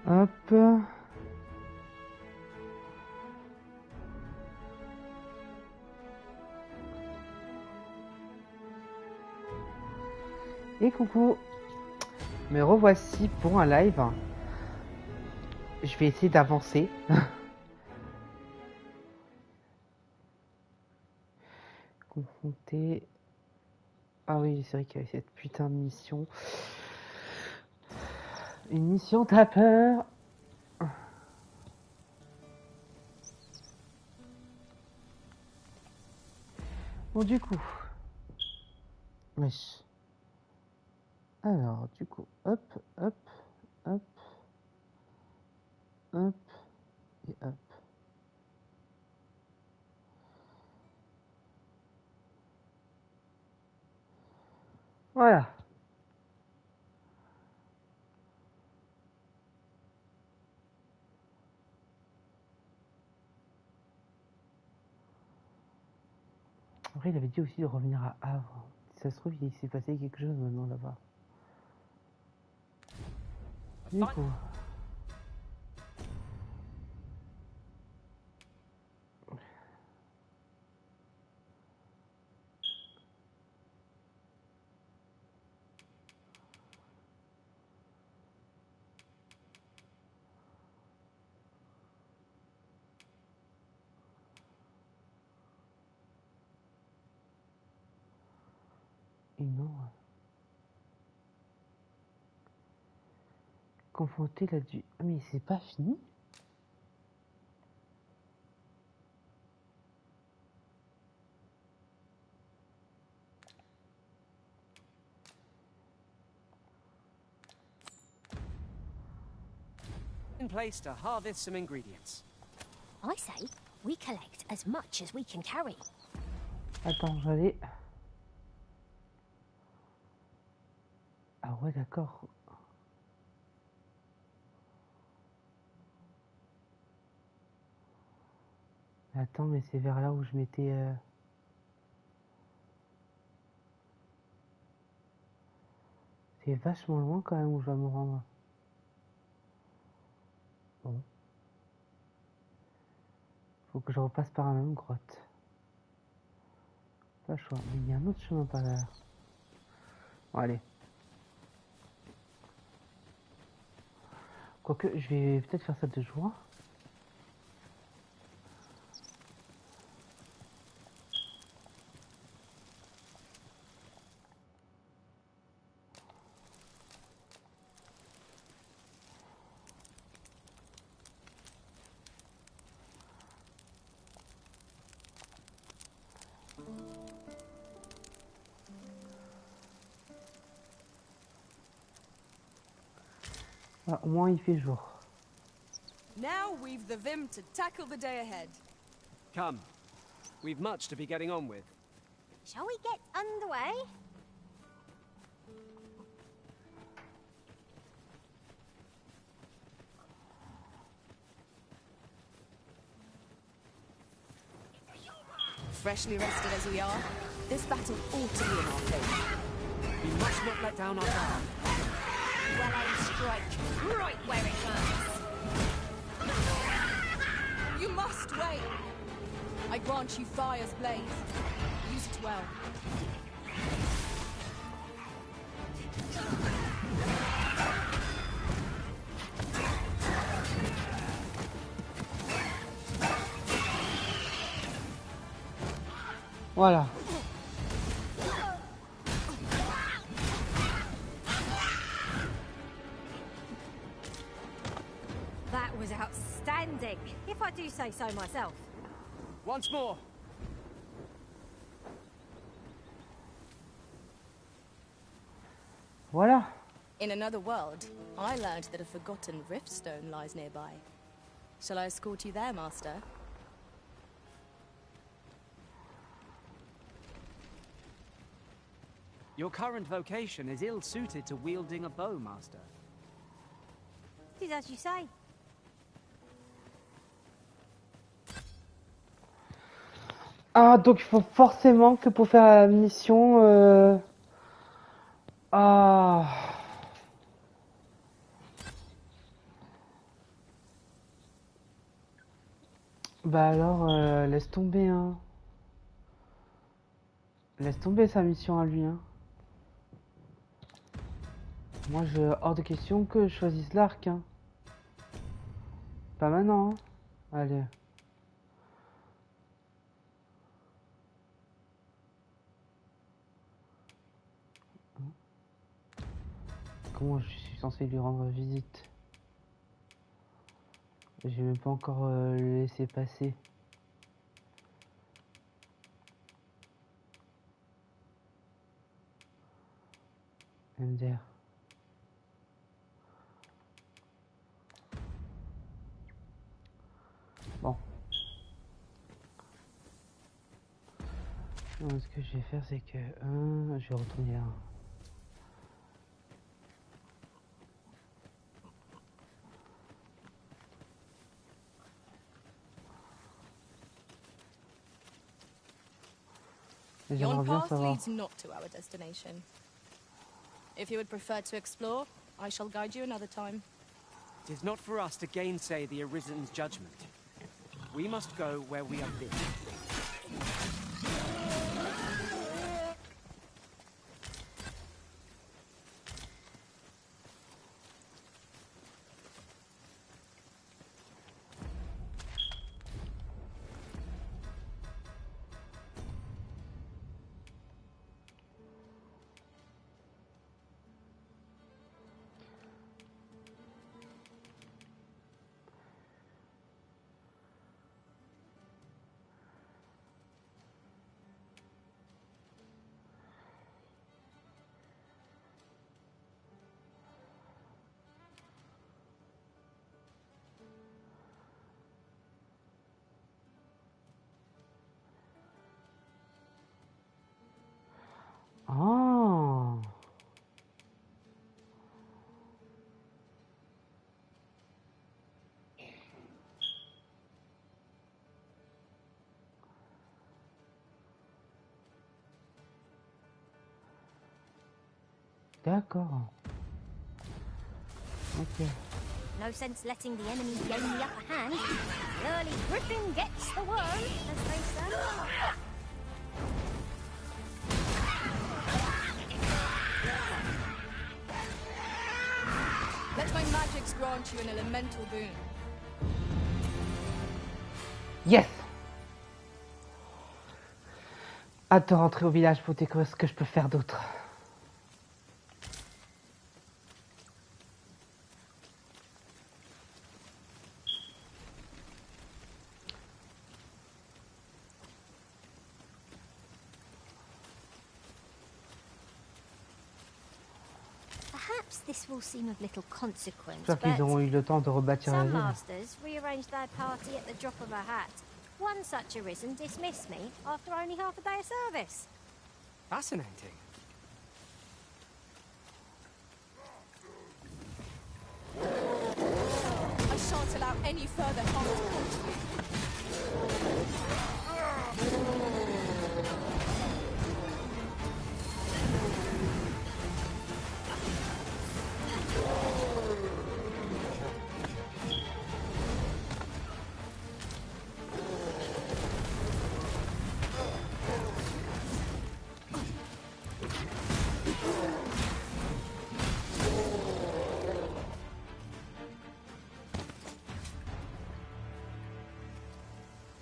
Hop. Et coucou. Me revoici pour un live. Je vais essayer d'avancer. Confronter. Ah oui, c'est vrai qu'il y avait cette putain de mission. Une mission t'as peur. Bon, du coup. Wesh. Alors, du coup, hop, hop, hop, hop, et hop. Voilà. Après, il avait dit aussi de revenir à Havre. Si ça se trouve, il s'est passé quelque chose maintenant là-bas. Du coup. Et non. Confronter la du. Ah, mais c'est pas fini? In place to harvest some ingredients. I say we collect as much as we can carry. Attends, j'allais. Ah ouais, d'accord. Attends, mais c'est vers là où je m'étais... C'est vachement loin quand même où je vais me rendre. Bon. Faut que je repasse par la même grotte. Pas le choix. Mais il y a un autre chemin par là. Bon, allez. Quoique, je vais peut-être faire ça 2 jours. Ah, au moins il fait jour. Now we've the vim to tackle the day ahead. Come. We've much to be getting on with. Shall we get underway? Freshly rested as we are, this battle ought to be in our favour. We must not let down our guard. Well-aimed strike, right where it hurts. You must wait! I grant you fire's blaze. Use it well. Voilà. That was outstanding, if I do say so myself. Once more. Voilà. In another world, I learned that a forgotten riftstone lies nearby. Shall I escort you there, Master? Your current vocation is ill-suited to wielding a bow, Master. It is as you say. Ah, donc il faut forcément que pour faire la mission... Ah... Bah alors, laisse tomber, hein. Laisse tomber sa mission à lui, hein. Moi, hors de question que je choisisse l'arc, hein. Pas maintenant, hein. Allez. Comment je suis censé lui rendre visite? J'ai même pas encore le laissé passer. MDR. Bon. Donc, ce que je vais faire, c'est que je vais retourner là. J'aimerais Yon bien path savoir. leads not to our destination. If you would prefer to explore, I shall guide you another time. It is not for us to gainsay the Arisen's judgment. We must go where we have been. Ah. D'accord. Ok. No sense letting the enemy gain the upper hand. The early griffin gets the worm, as they say. Let my magics grant you an elemental boon. Yes. Hâte de rentrer au village pour découvrir ce que je peux faire d'autre. Perhaps this will seem of little consequence, J'espère qu'ils auront eu le temps de rebâtir la some ville. masters rearrange their party at the drop of a hat. One such Arisen dismissed me after only half a day of service. Fascinating. I shan't allow any further harm to come to you.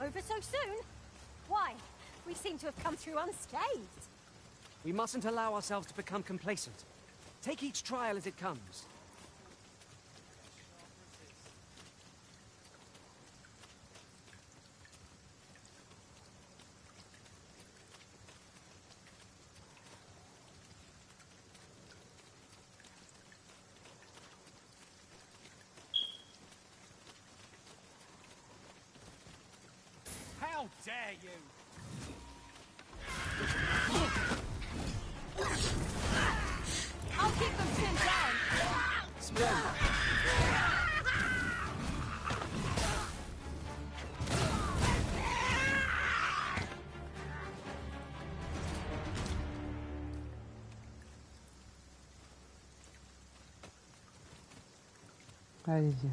Over so soon? Why? We seem to have come through unscathed. We mustn't allow ourselves to become complacent. Take each trial as it comes. How dare you! I'll keep them pinned down. Splendid. Allez-y.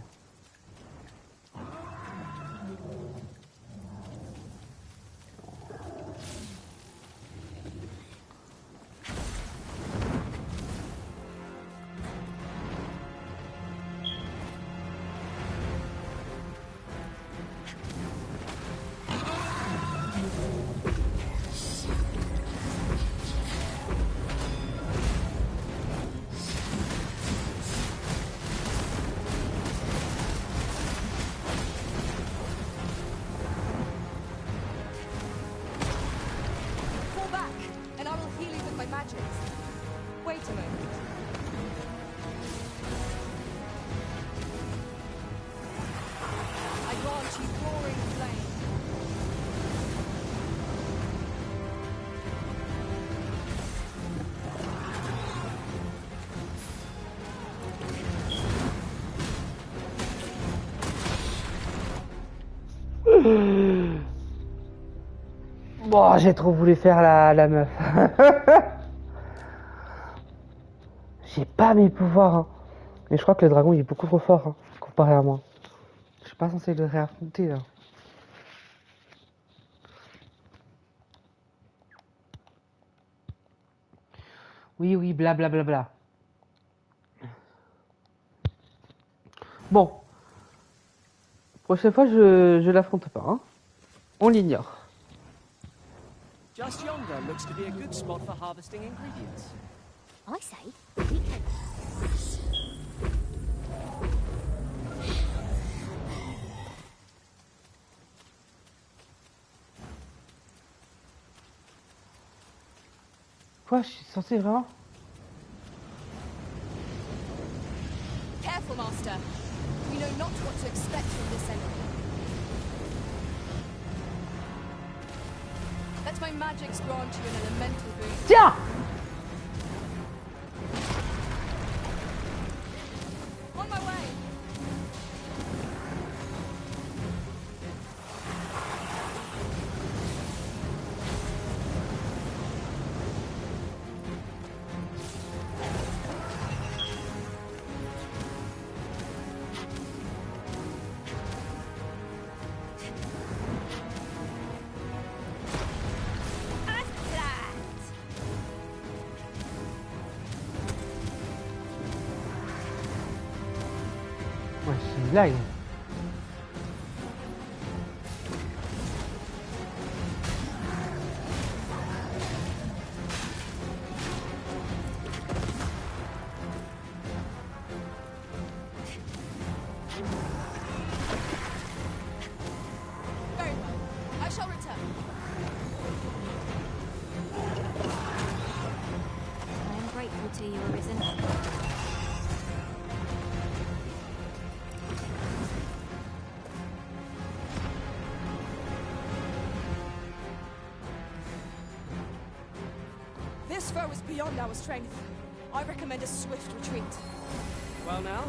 Bon, j'ai trop voulu faire la meuf. J'ai pas mes pouvoirs. Hein. Mais je crois que le dragon il est beaucoup trop fort hein, comparé à moi. Je suis pas censé le réaffronter là. Oui, oui, blablabla. Bla, bla, bla. Bon. Prochaine fois, je l'affronte pas. Hein. On l'ignore. Just yonder looks to be a good spot for harvesting ingredients. I say, we can... Quoi, je suis censé vraiment? Careful, Master. We know not what to expect from this enemy. Let my magics grant you an elemental boon. Tiens! On my way. Ouais, c'est une blague. Very well. I shall return. I am grateful to you, Arisen. This foe is beyond our strength. I recommend a swift retreat. Well now,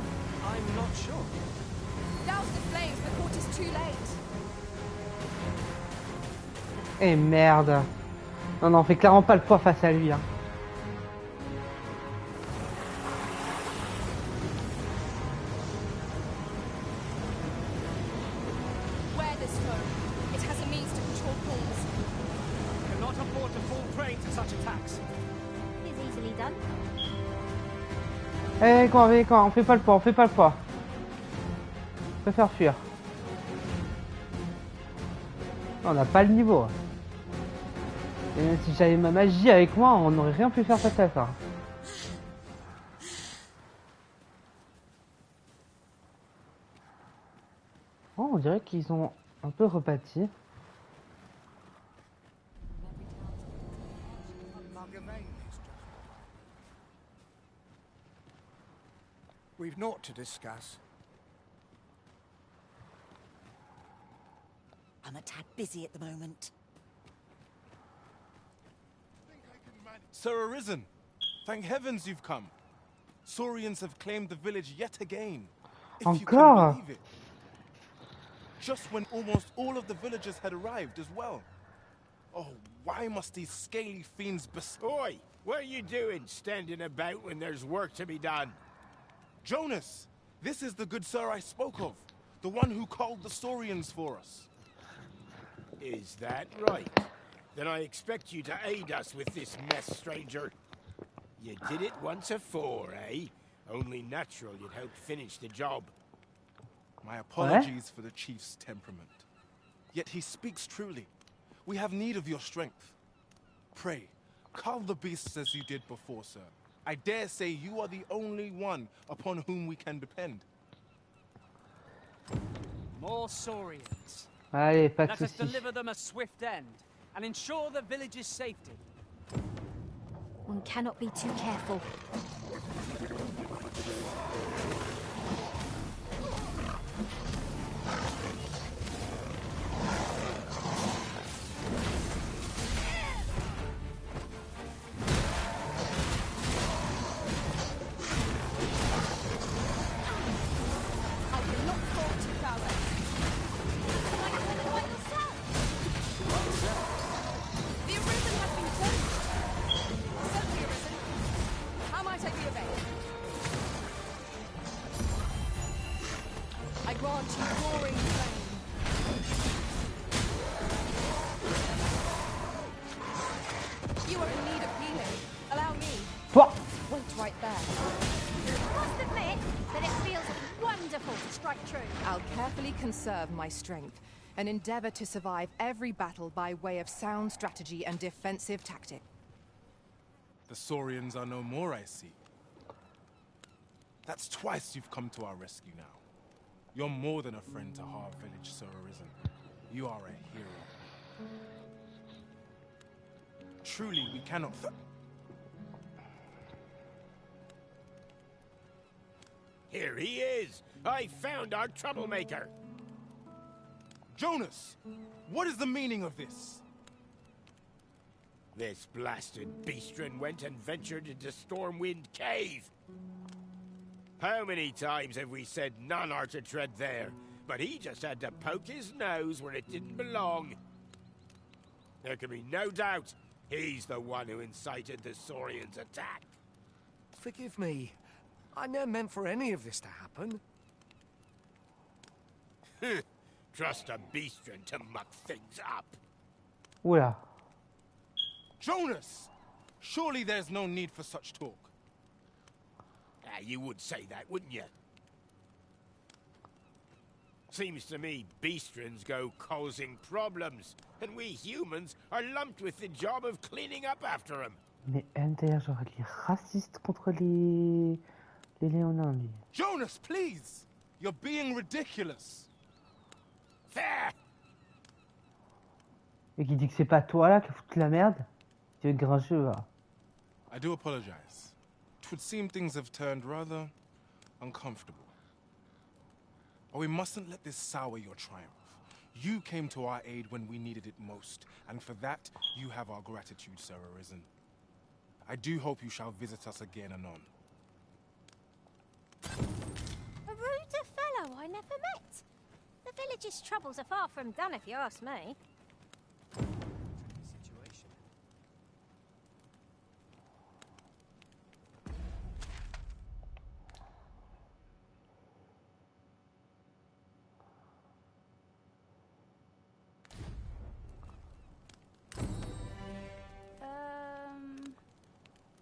I'm not sure. Douse the flames before it is too late. Eh merde. Non, non, on fait clairement pas le poids face à lui. Hein. Wear this foe. It has a means to control pawns. Cannot afford to fall prey to such attacks. It is easily done. Eh, quoi, on fait pas le poids, on fait pas le poids. On peut faire fuir. Non, on n'a pas le niveau. Et même si j'avais ma magie avec moi, on n'aurait rien pu faire face à ça. Oh, on dirait qu'ils ont un peu rebâti. We've naught to discuss. I'm a tad busy at the moment. Sir Arisen, thank heavens you've come. Saurians have claimed the village yet again. If you can Encore? believe it. Just when almost all of the villagers had arrived as well. Oh, why must these scaly fiends Oi! What are you doing standing about when there's work to be done? Jonas, this is the good sir I spoke of. The one who called the Saurians for us. Is that right? Then I expect you to aid us with this mess, stranger. You did it once afore, eh? Only natural you'd help finish the job. My apologies for the chief's temperament. Yet he speaks truly. We have need of your strength. Pray, cull the beasts as you did before, sir. I dare say you are the only one upon whom we can depend. More saurians. Allez, pas de Let us soucis. deliver them a swift end and ensure the village's safety. One cannot be too careful. I will not fall to prowess. You are in need of healing. Allow me. Toi. Wait right there. I must admit that it feels wonderful to strike true. I'll carefully conserve my strength and endeavor to survive every battle by way of sound strategy and defensive tactic. The Saurians are no more, I see. That's twice you've come to our rescue now. You're more than a friend to Har Village, Sir Arisen. You are a hero. Truly, we cannot... Here he is! I found our troublemaker! Jonas! What is the meaning of this? This blasted beastren went and ventured into Stormwind Cave. How many times have we said none are to tread there? But he just had to poke his nose where it didn't belong. There can be no doubt he's the one who incited the Saurians' attack. Forgive me. I never meant for any of this to happen. Trust a beastren to muck things up. Oula. Jonas! Surely there's no need for such talk. You would say that, wouldn't you? Seems to me beastrens go causing problems, and we humans are lumped with the job of cleaning up after them. Mais MDR, genre, il est raciste contre les Léonins, lui. Jonas, please! You're being ridiculous. There! Et qui dit que c'est pas toi là qui fout la merde. Tu es grincheux, là. I do apologize. It would seem things have turned rather uncomfortable. But we mustn't let this sour your triumph. You came to our aid when we needed it most, and for that, you have our gratitude, Sir Arisen. I do hope you shall visit us again anon. A ruder fellow I never met. The village's troubles are far from done, if you ask me.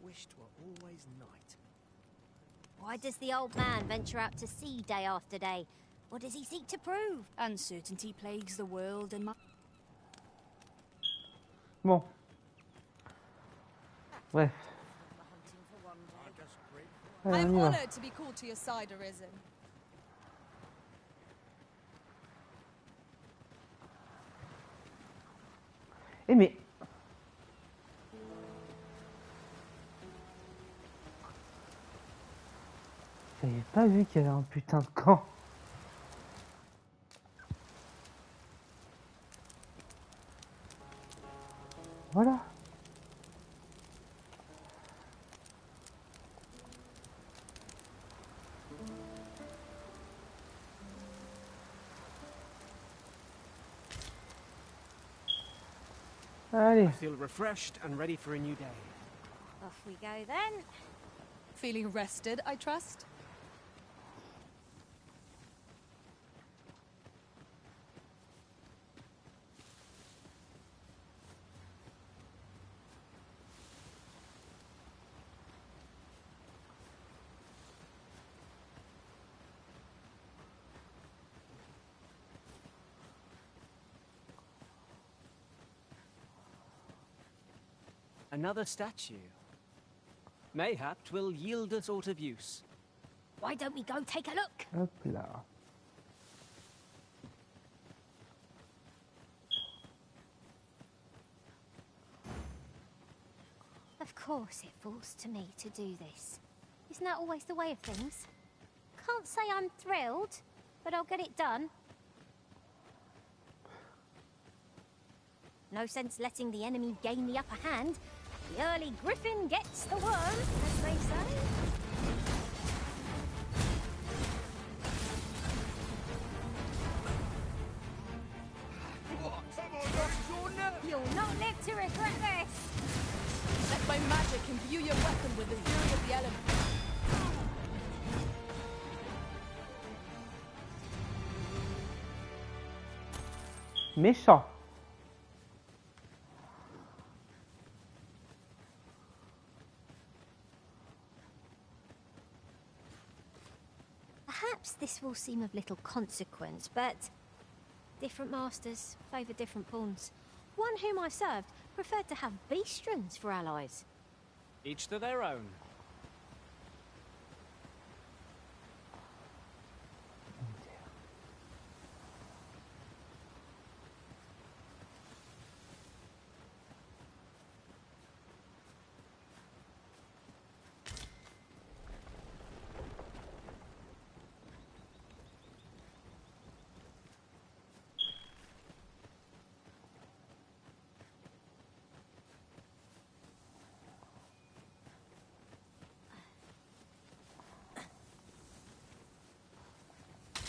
Wished were always night. Why does the old man venture out to sea day after day? What does he seek to prove? Uncertainty plagues the world and my... Bon. Bref. Allez, I'm on y va. honored to be called to your side, Arisen. Eh mais... J'avais pas vu qu'il y avait un putain de camp. Voilà. Allez. I feel refreshed and ready for a new day. Off we go then. Feeling rested, I trust? Another statue. Mayhap 'twill yield us aught of use. Why don't we go take a look? Hop là. Of course it falls to me to do this. Isn't that always the way of things? Can't say I'm thrilled, but I'll get it done. No sense letting the enemy gain the upper hand. The early griffin gets the worm, as they say. You'll not live to regret this. Let my magic imbue your weapon with the fury of the elements. Méchant. Perhaps this will seem of little consequence, but different masters favour different pawns. One whom I served preferred to have beastrons for allies. Each to their own.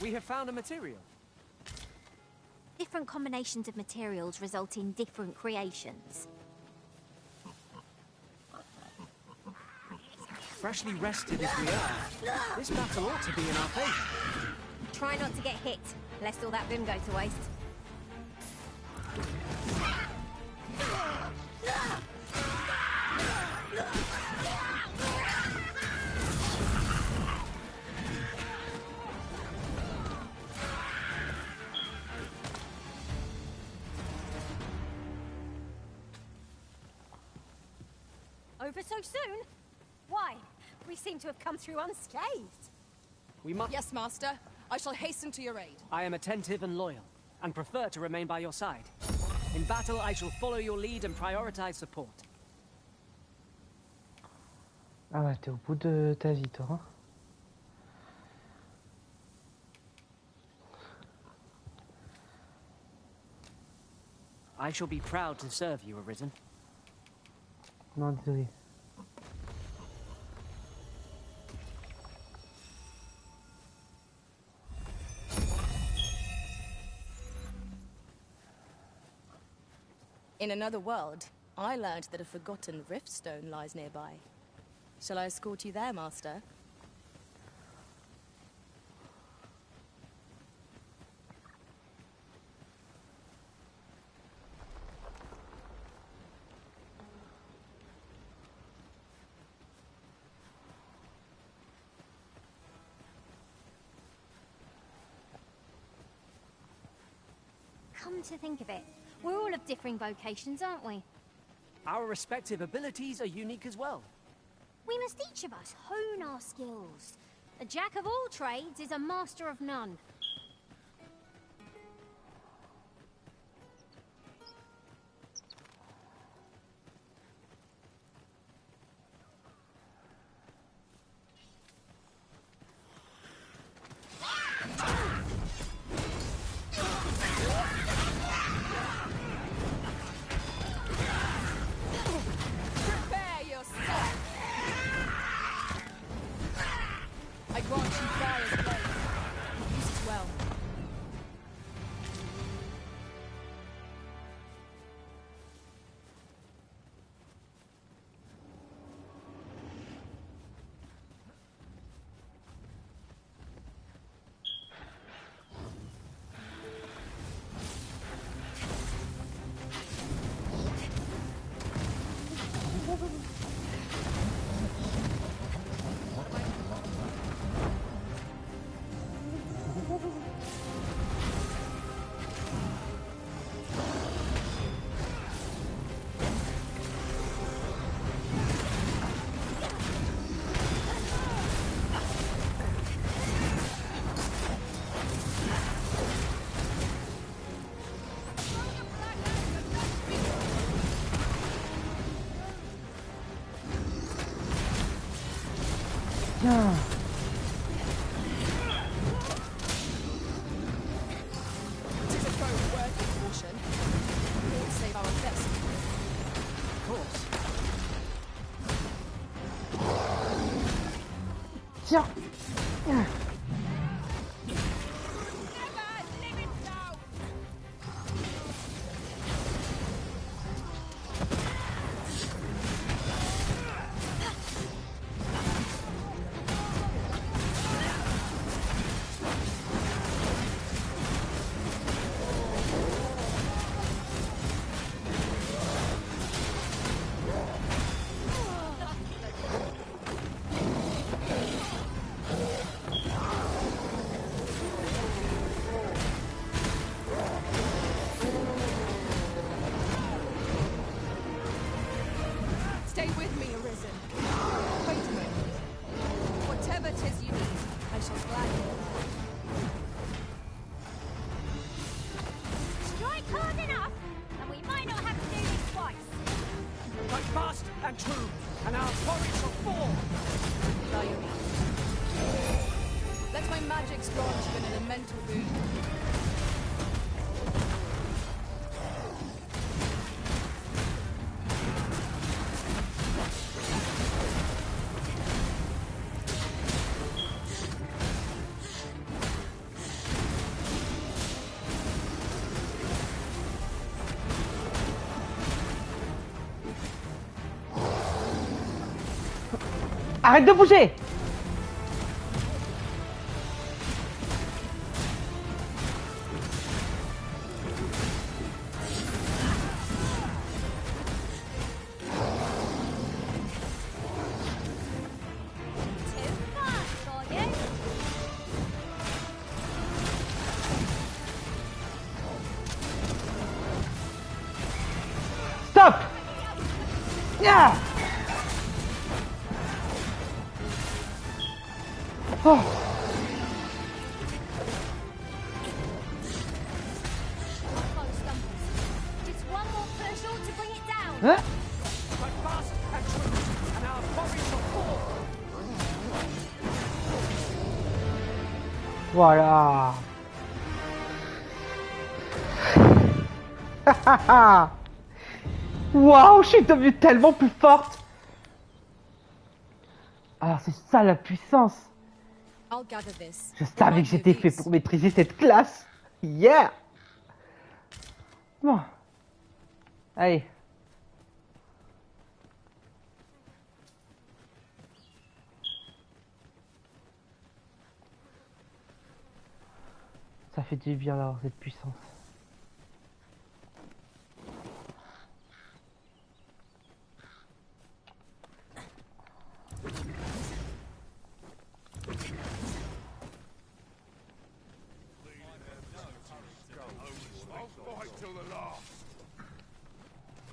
We have found a material. Different combinations of materials result in different creations. Freshly rested as we are, this battle ought to be in our favour. Try not to get hit, lest all that vim go to waste. Over so soon? Why? We seem to have come through unscathed. We must... Yes, Master. I shall hasten to your aid. I am attentive and loyal, and prefer to remain by your side. In battle, I shall follow your lead and prioritize support. Ah ouais, t'es au bout de ta vie, toi. Hein. I shall be proud to serve you, Arisen. Non, désolé. In another world, I learned that a forgotten riftstone lies nearby. Shall I escort you there, Master? Come to think of it, we're all of differing vocations, aren't we? Our respective abilities are unique as well. We must each of us hone our skills. A jack of all trades is a master of none. Prepare yourself! I grant you fire's blade. Use it well. Tiens. It is a foe worthy of caution. We will save our best. Of course. Tiens. true, and our porridge shall fall. Let my magics launch you an elemental boon. Arrête de bouger! Stop! Yeah! Oh. Just one more push all to bring it down. Hein? But fast and true, and our porridge shall fall. Voilà. Waouh, je suis devenue tellement plus forte. Alors c'est ça la puissance. I'll gather this. Je It savais might que be j'étais of fait use. pour maîtriser cette classe. Yeah. Bon. Allez. Ça fait du bien d'avoir cette puissance. I'll fight till the last.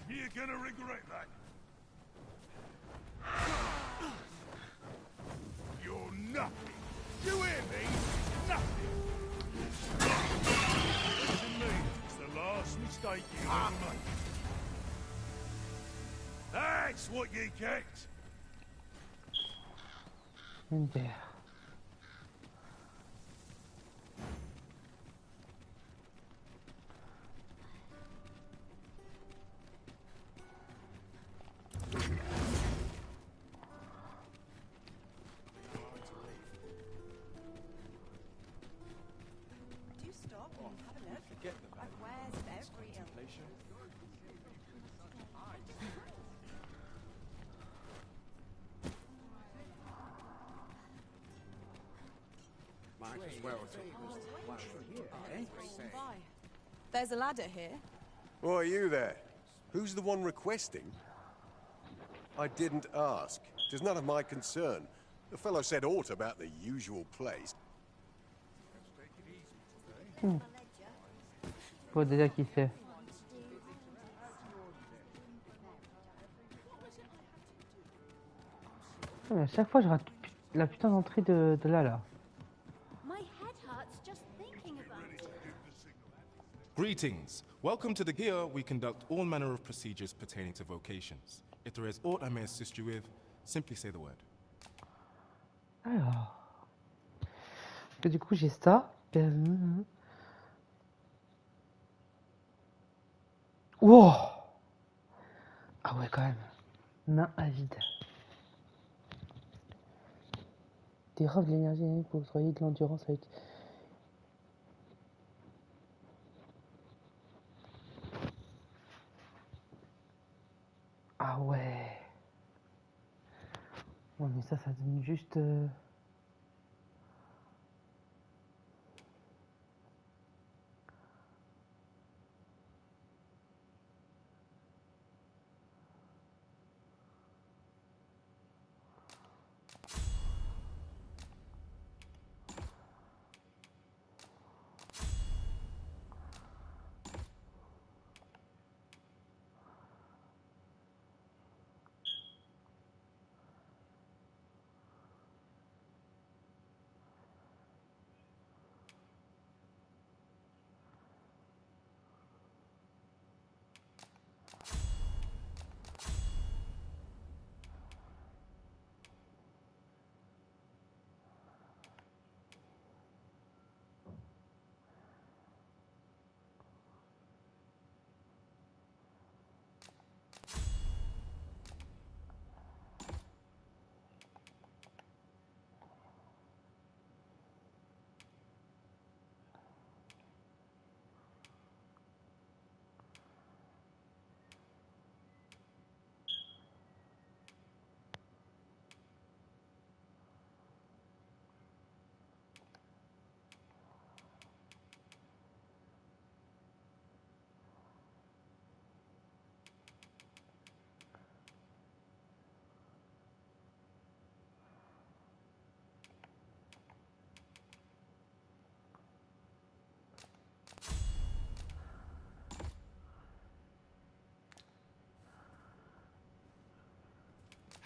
You're gonna regret that. You're nothing. You hear me? Nothing. Listen to me. It's the last mistake you ever make. That's what you get. Une terre. Do stop and have a look. Forget the Like wares of every ilk. contemplation. Might as well. There's a ladder here. Why are you there? Who's the one requesting? I didn't ask. 'Tis none of my concern. The fellow said aught about the usual place. Faut déjà qui c'est. Mais à chaque fois je rate la putain d'entrée de là. My head hurts just thinking about it. Greetings. Welcome to the here we conduct all manner of procedures pertaining to vocations. If there is aught I may assist you with, simply say the word. Alors. Et du coup j'ai ça. Wow. Ah ouais quand même. Main à vide. Dérobe de l'énergie dynamique pour octroyer de l'endurance avec. Ah ouais. Ouais mais ça donne juste.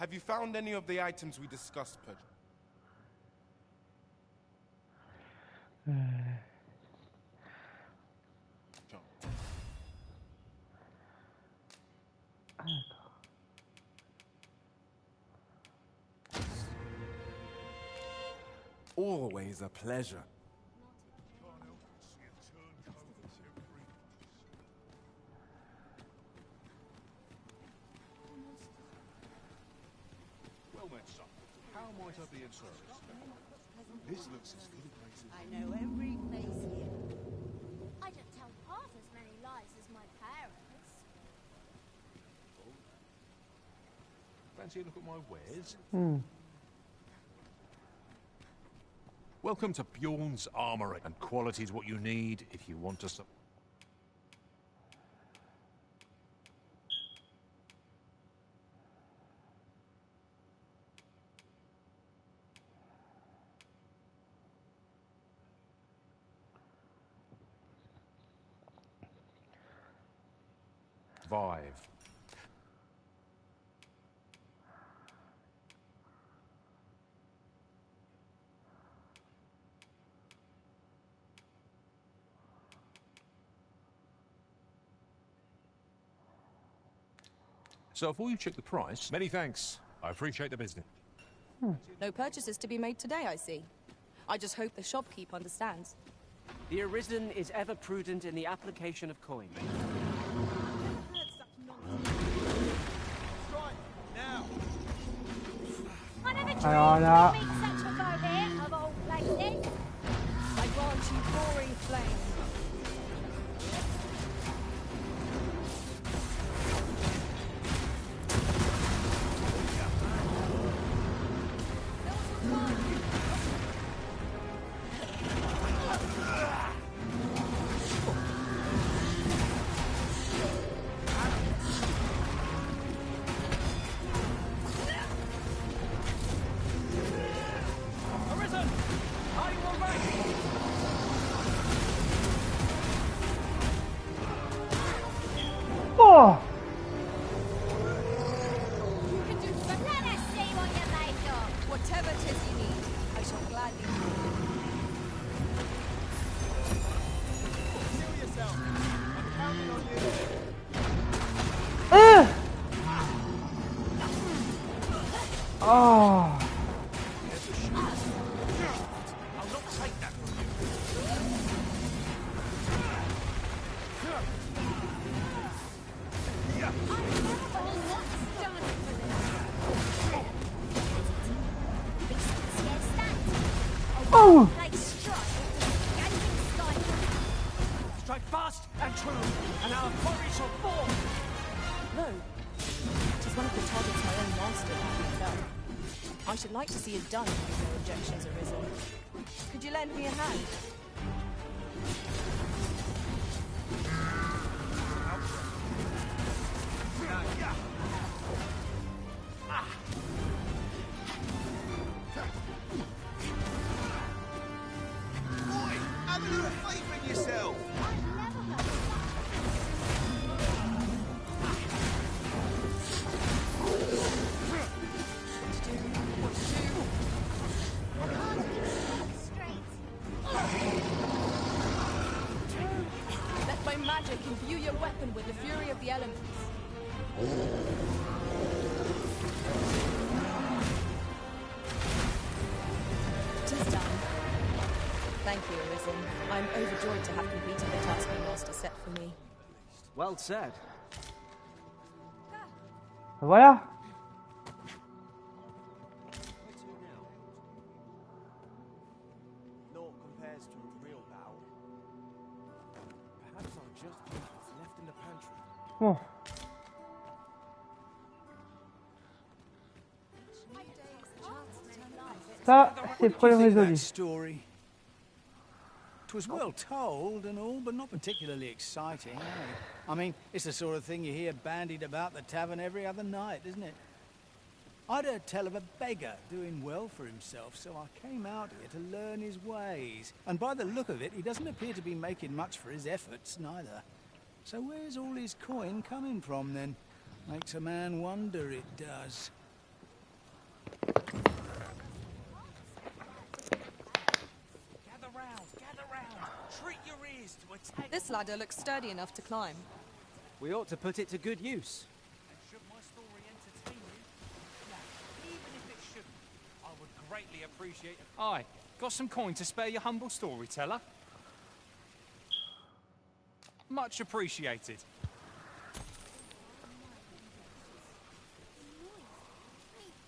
Have you found any of the items we discussed, Pedro? Always a pleasure. Well met, son. How might I be in service? This looks as good a place as... I know every place here. I don't tell half as many lies as my parents. Fancy a look at my wares? Hmm. Welcome to Bjorn's Armory, and quality's what you need if you want to... Survive. So before you check the price, many thanks. I appreciate the business. No purchases to be made today, I see. I just hope the shopkeep understands. The Arisen is ever prudent in the application of coin. I never dreamed Allora. we'd meet such a foe here, of all places. I grant you roaring flame. Arisen! Are you all right? Oh! You can do so. Let us see what you're made of. Whatever it is you need, I shall gladly do. Kill yourself. I'm counting on you. Oh! I'll not take that from you. Oh! They strike gaping sky. Strike fast and true, and our quarry shall fall! No. She's one of the targets my own master had me fell. I should like to see it done if no objections arisen. Could you lend me a hand? Have a little faith in yourself. Let my magic imbue your weapon with the fury of the elements. It is done. Thank you, Arisen. I'm overjoyed to have completed the task my master set for me. Well said. Voilà. Naught compares to a real bow. Perhaps I'll just drink what's left in the pantry. Bon. Ça, c'est problème résolu. Story. 'Twas well told and all, but not particularly exciting. I mean, it's the sort of thing you hear bandied about the tavern every other night, isn't it? I'd heard tell of a beggar doing well for himself, so I came out here to learn his ways. And by the look of it, he doesn't appear to be making much for his efforts, neither. So where's all his coin coming from, then? Makes a man wonder, it does. This ladder looks sturdy enough to climb. We ought to put it to good use. Should my story entertain you? Yeah, even if it shouldn't, I would greatly appreciate it. Aye, got some coin to spare your humble storyteller? Much appreciated.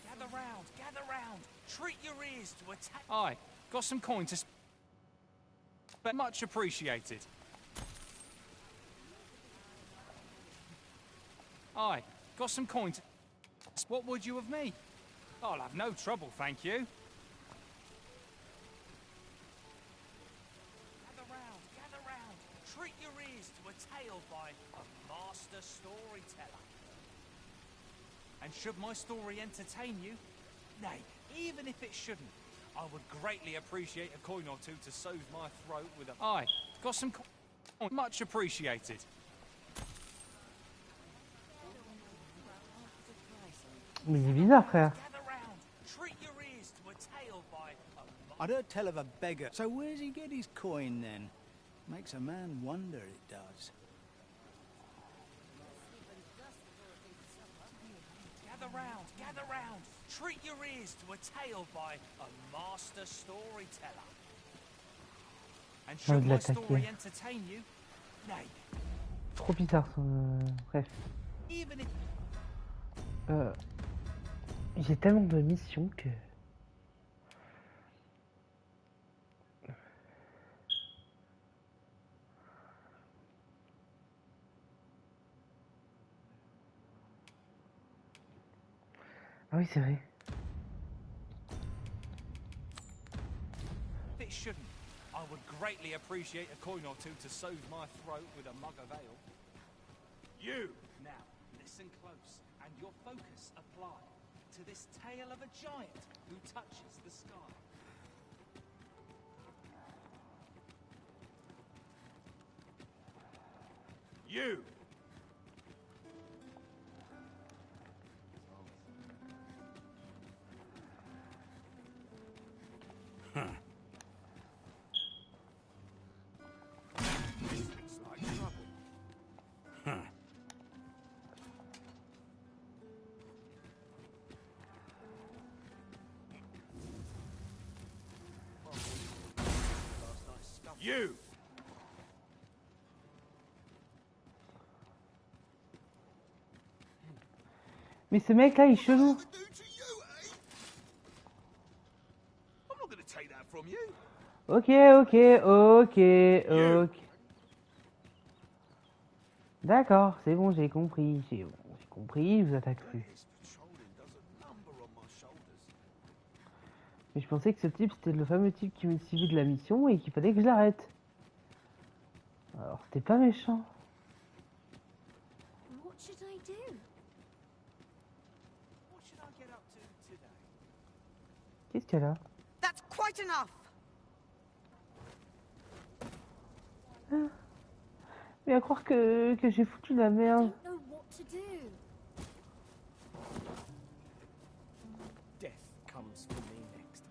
Gather round. Treat your ears to attack. Aye, got some coin to spare. Much appreciated. Aye, got some coin to... What would you of me? I'll have no trouble, thank you. Gather round. Treat your ears to a tale by a master storyteller. And should my story entertain you, nay, even if it shouldn't, I would greatly appreciate a coin or two to soothe my throat with a... Aye, got some coin. Much appreciated. Mais il est bizarre, frère. I'd heard tell of a beggar. So where's he get his coin then? Makes a man wonder, it does. Gather round. Treat your ears to a tale by a master storyteller. And should my story entertain you, nay. Trop bizarre son... Bref. J'ai tellement de missions que... Ah oui, c'est vrai. If it shouldn't, I would greatly appreciate a coin or two to soothe my throat with a mug of ale. You! Now, listen close, and your focus apply to this tale of a giant who touches the sky. You! You! Mais ce mec là il est chelou. Ok. D'accord, c'est bon, j'ai compris. J'ai compris, il vous attaque plus. Mais je pensais que ce type c'était le fameux type qui me suivait de la mission et qu'il fallait que je l'arrête. Alors c'était pas méchant. Qu'est-ce qu'elle a? That's quite enough. Ah. Mais à croire que j'ai foutu la merde. Death comes for me next.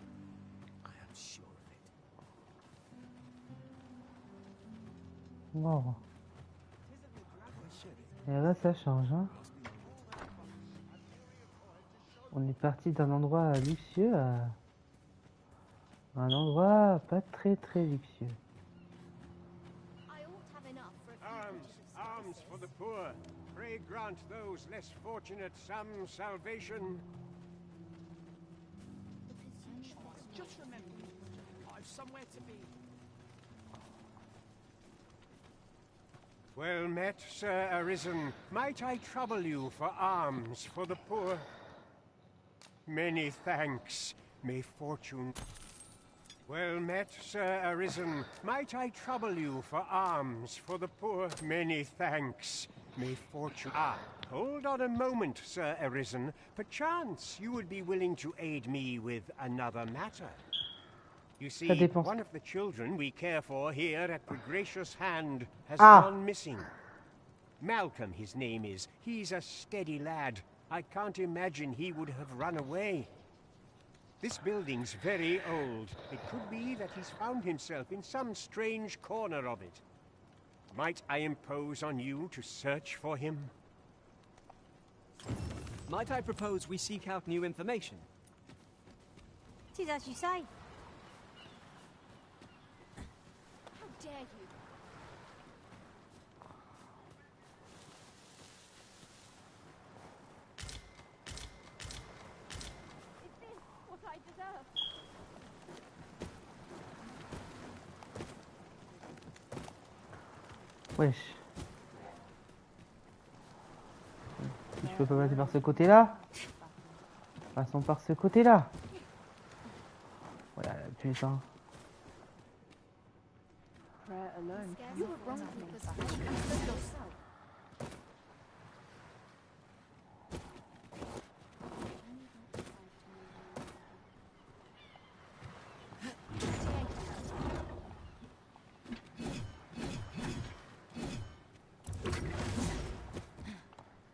I am sure of it. Wow. Et là ça change, hein. On est parti d'un endroit luxueux à un endroit pas très luxueux. Arms for the poor. Pray grant those less fortunate some salvation. Just remember, I've somewhere to be. Well met, Sir Arisen. Might I trouble you for alms for the poor? Many thanks. May fortune... Well met, Sir Arisen. Might I trouble you for alms for the poor? Many thanks. May fortune... Ah, hold on a moment, Sir Arisen. Perchance you would be willing to aid me with another matter. You see, one of the children we care for here at the Gracious Hand has gone missing. Malcolm, his name is. He's a steady lad. I can't imagine he would have run away. This building's very old. It could be that he's found himself in some strange corner of it. Might I impose on you to search for him? Might I propose we seek out new information? It is as you say. How dare you? Is this what I deserve? Wesh. Je peux pas passer par ce côté-là? Passons par ce côté-là. Voilà, tu es ça. You were wrong because and so yourself.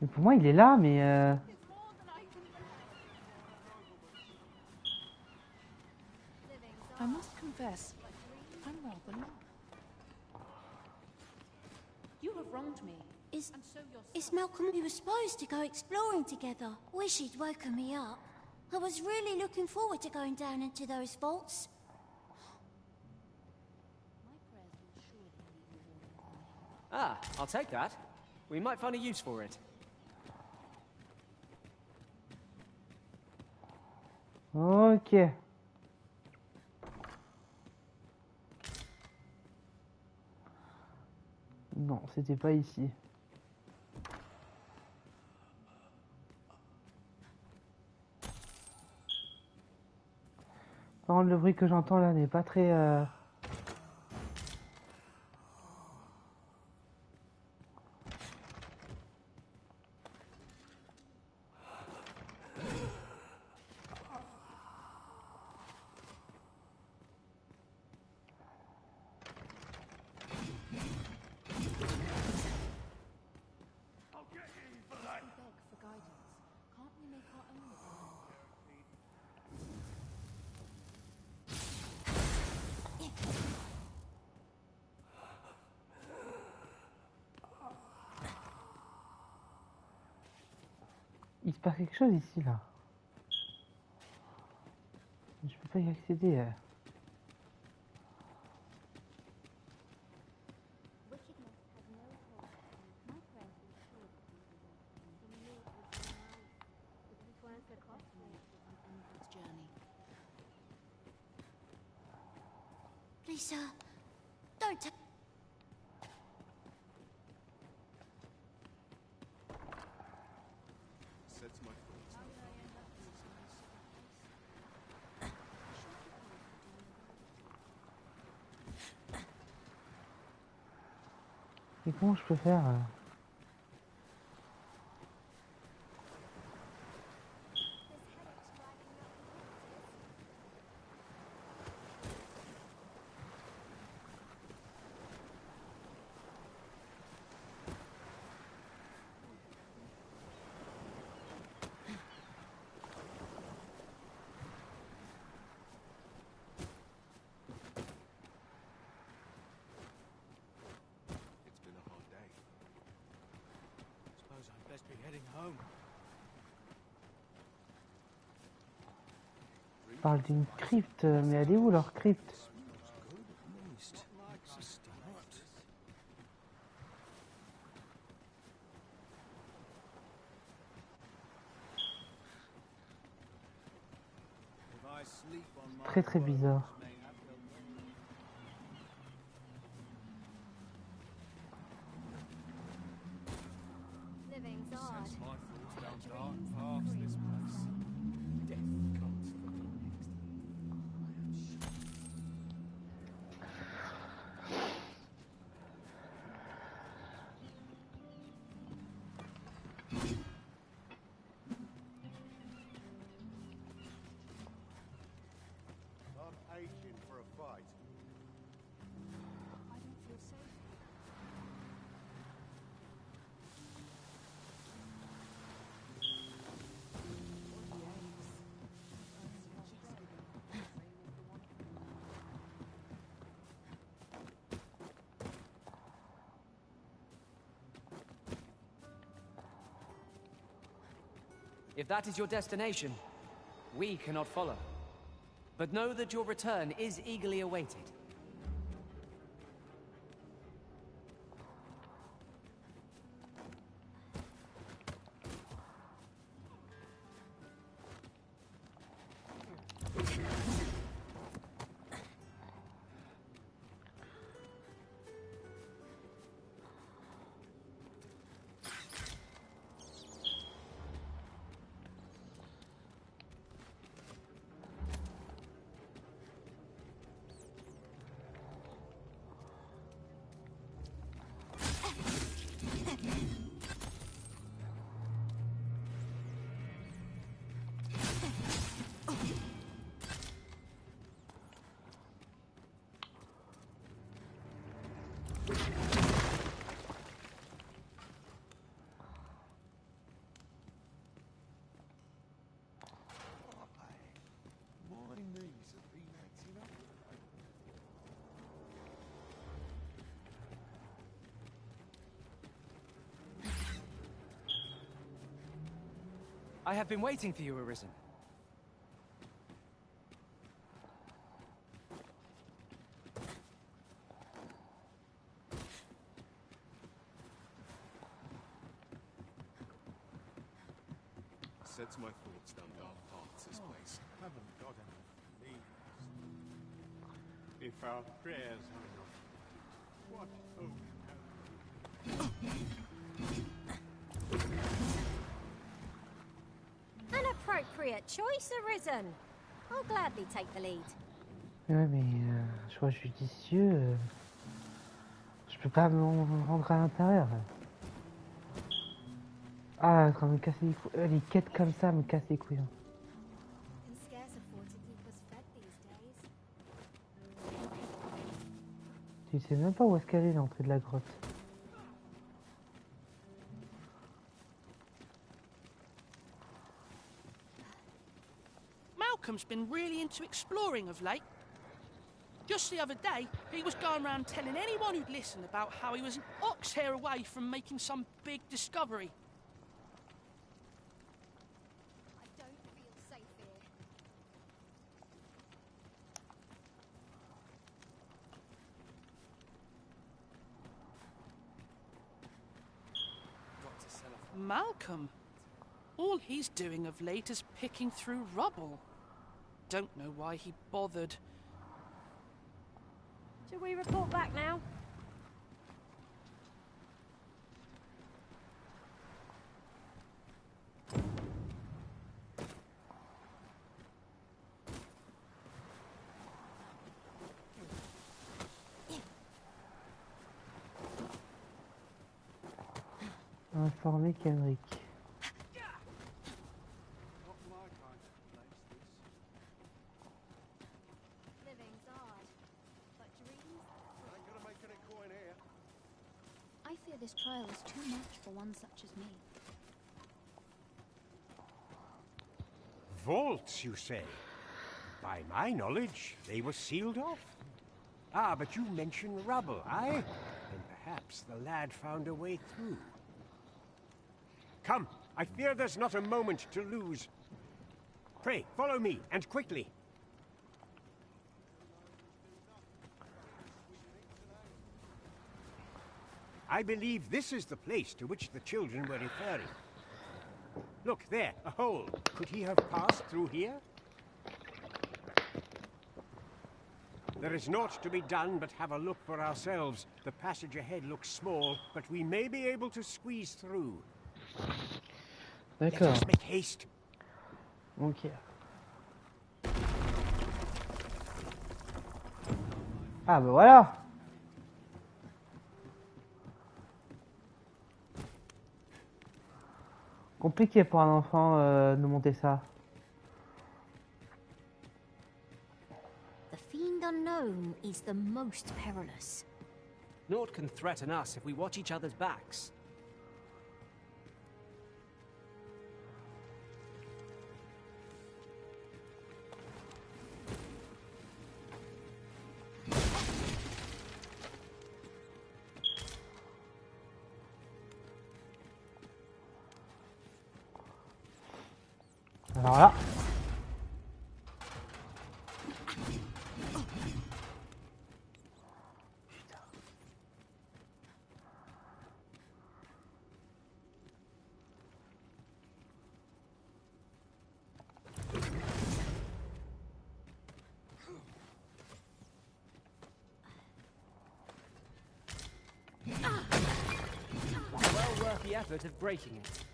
Mais pour moi, il est là, mais I must confess, I'm rather lost. You have wronged me. Is And so yourself. It's Malcolm. We were supposed to go exploring together. Wish he'd woken me up. I was really looking forward to going down into those vaults. Ah, I'll take that. We might find a use for it. ok. Non, c'était pas ici. Par contre, le bruit que j'entends là n'est pas très... Il se passe quelque chose ici, là. Je peux pas y accéder. Please, sir, don't take... Sets my thoughts on Et comment je peux faire It's been a hard day. Suppose I'd best be heading home. On parle d'une crypte, mais elle est où leur crypte? Moist, like a start. If I sleep on my Très très bizarre. Living's odd. Sense my thoughts down dark paths this place. Death comes for the next. Of If that is your destination, we cannot follow. But know that your return is eagerly awaited. I have been waiting for you, Arisen. Sets my thoughts down dark paths, this place. Haven't got enough leaves. If our prayers are not, what hope An appropriate choice, Arisen. I'll gladly take the lead. Ouais, mais je crois judicieux. Je peux pas me rendre à l'intérieur. Ah, en train de me casser les couilles. Les quêtes comme ça me cassent les couilles. Tu sais même pas où est-ce qu'elle est l'entrée de la grotte. Malcolm's been really into exploring of late. Just the other day, he was going around telling anyone who'd listen about how he was an ox hair away from making some big discovery. I don't feel safe here. Malcolm? All he's doing of late is picking through rubble. Don't know why he bothered. Shall we report back now? Informer Kenrick. Living's hard, but dreams. Ain't gonna make any coin here. I fear this trial is too much for one such as me. Vaults, you say? By my knowledge, they were sealed off. Ah, but you mentioned rubble, aye? Then perhaps the lad found a way through. Come, I fear there's not a moment to lose. Pray, follow me, and quickly. I believe this is the place to which the children were referring. Look, there, a hole. Could he have passed through here? There is naught to be done but have a look for ourselves. The passage ahead looks small, but we may be able to squeeze through. D'accord. Let us make haste. Ok. Ah bah voilà. Compliqué pour un enfant de monter ça. The fiend unknown is the most perilous. Naught can threaten us if we watch each other's backs. Alors là. Well worth the effort of breaking it.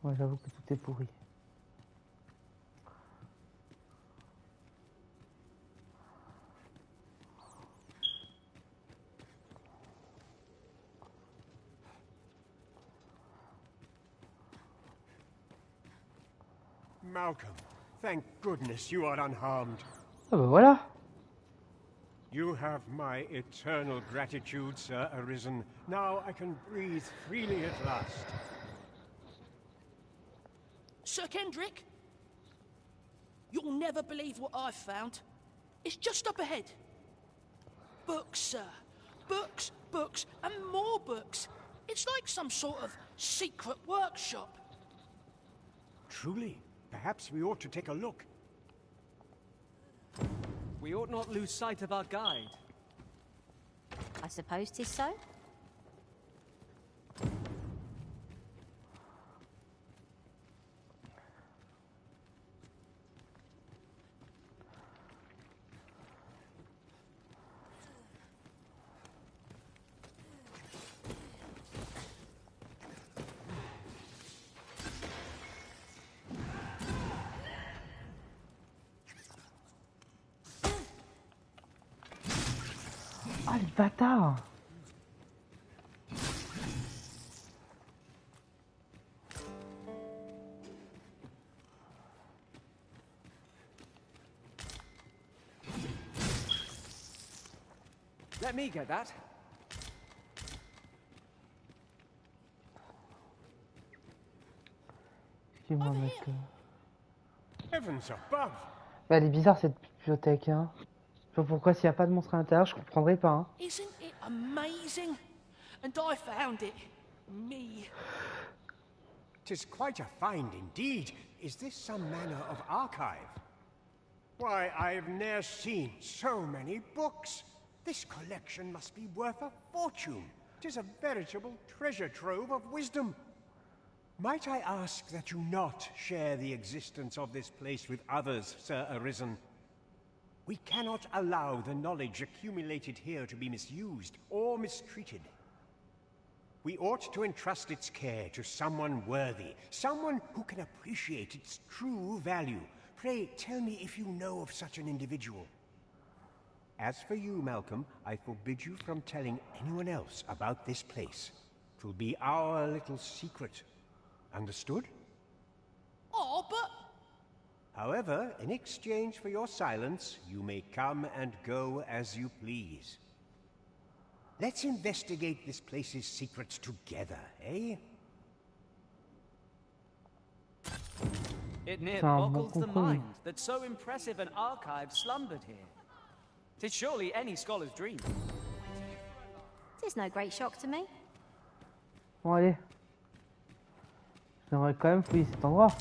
Ouais, j'avoue que tout est pourri. Malcolm, thank goodness you are unharmed. Ah bah voilà. You have my eternal gratitude, Sir Arisen. Now I can breathe freely at last. Sir Kendrick? You'll never believe what I've found. It's just up ahead. Books, sir. Books, books, and more books. It's like some sort of secret workshop. Truly, perhaps we ought to take a look. We ought not lose sight of our guide. I suppose 'tis so. Ah, le bâtard! Let me get that. Excuse-moi, mec. Heavens above! Bah, elle est bizarre cette bibliothèque, hein. Je sais pas pourquoi, s'il n'y a pas de monstre à l'intérieur, je comprendrais pas, hein. Isn't it amazing? And I found it. Me. 'Tis quite a find indeed. Is this some manner of archive? Why, I've ne'er seen so many books. This collection must be worth a fortune. 'Tis a veritable treasure trove of wisdom. Might I ask that you not share the existence of this place with others, Sir Arisen? We cannot allow the knowledge accumulated here to be misused or mistreated. We ought to entrust its care to someone worthy, someone who can appreciate its true value. Pray tell me if you know of such an individual. As for you, Malcolm, I forbid you from telling anyone else about this place. 'Twill be our little secret. Understood? Oh, but... However, in exchange for your silence, you may come and go as you please. Let's investigate this place's secrets together, eh? It near C'est un bon boggles the compromis. mind that so impressive an archive slumbered here. 'Tis surely any scholar's dream. 'Tis no great shock to me. Bon, allez. J'aimerais quand même fouiller cet endroit.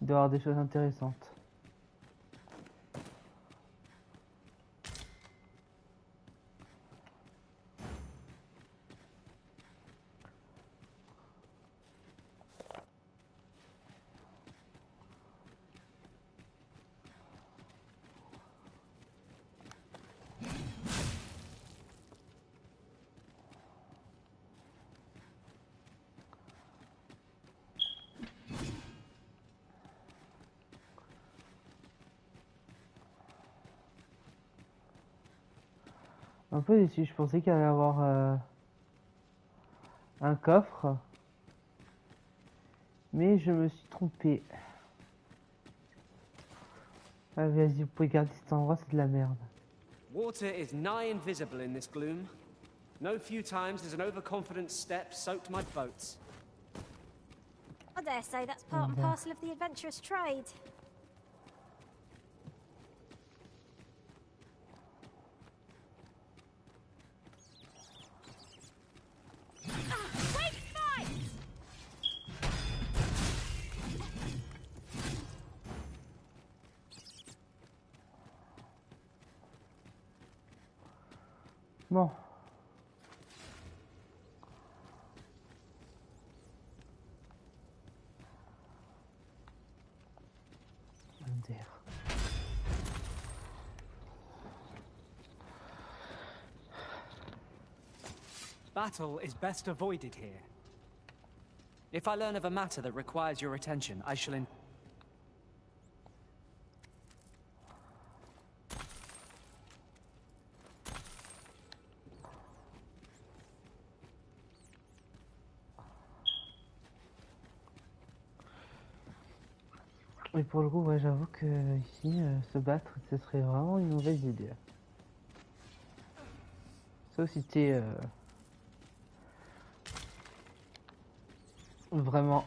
Il doit y avoir des choses intéressantes. Un peu déçu, je pensais qu'il allait y avoir un coffre. Mais je me suis trompé. Ah, vas-y, vous pouvez garder cet endroit, c'est de la merde. Water is nigh invisible in this gloom. No few times has an overconfident step soaked my boats. I dare say that's part and parcel of the adventurous trade. Bon. MDR. Battle is best avoided here. If I learn of a matter that requires your attention, I shall Et pour le coup, ouais, j'avoue que ici, se battre, ce serait vraiment une mauvaise idée. Sauf si t'es vraiment...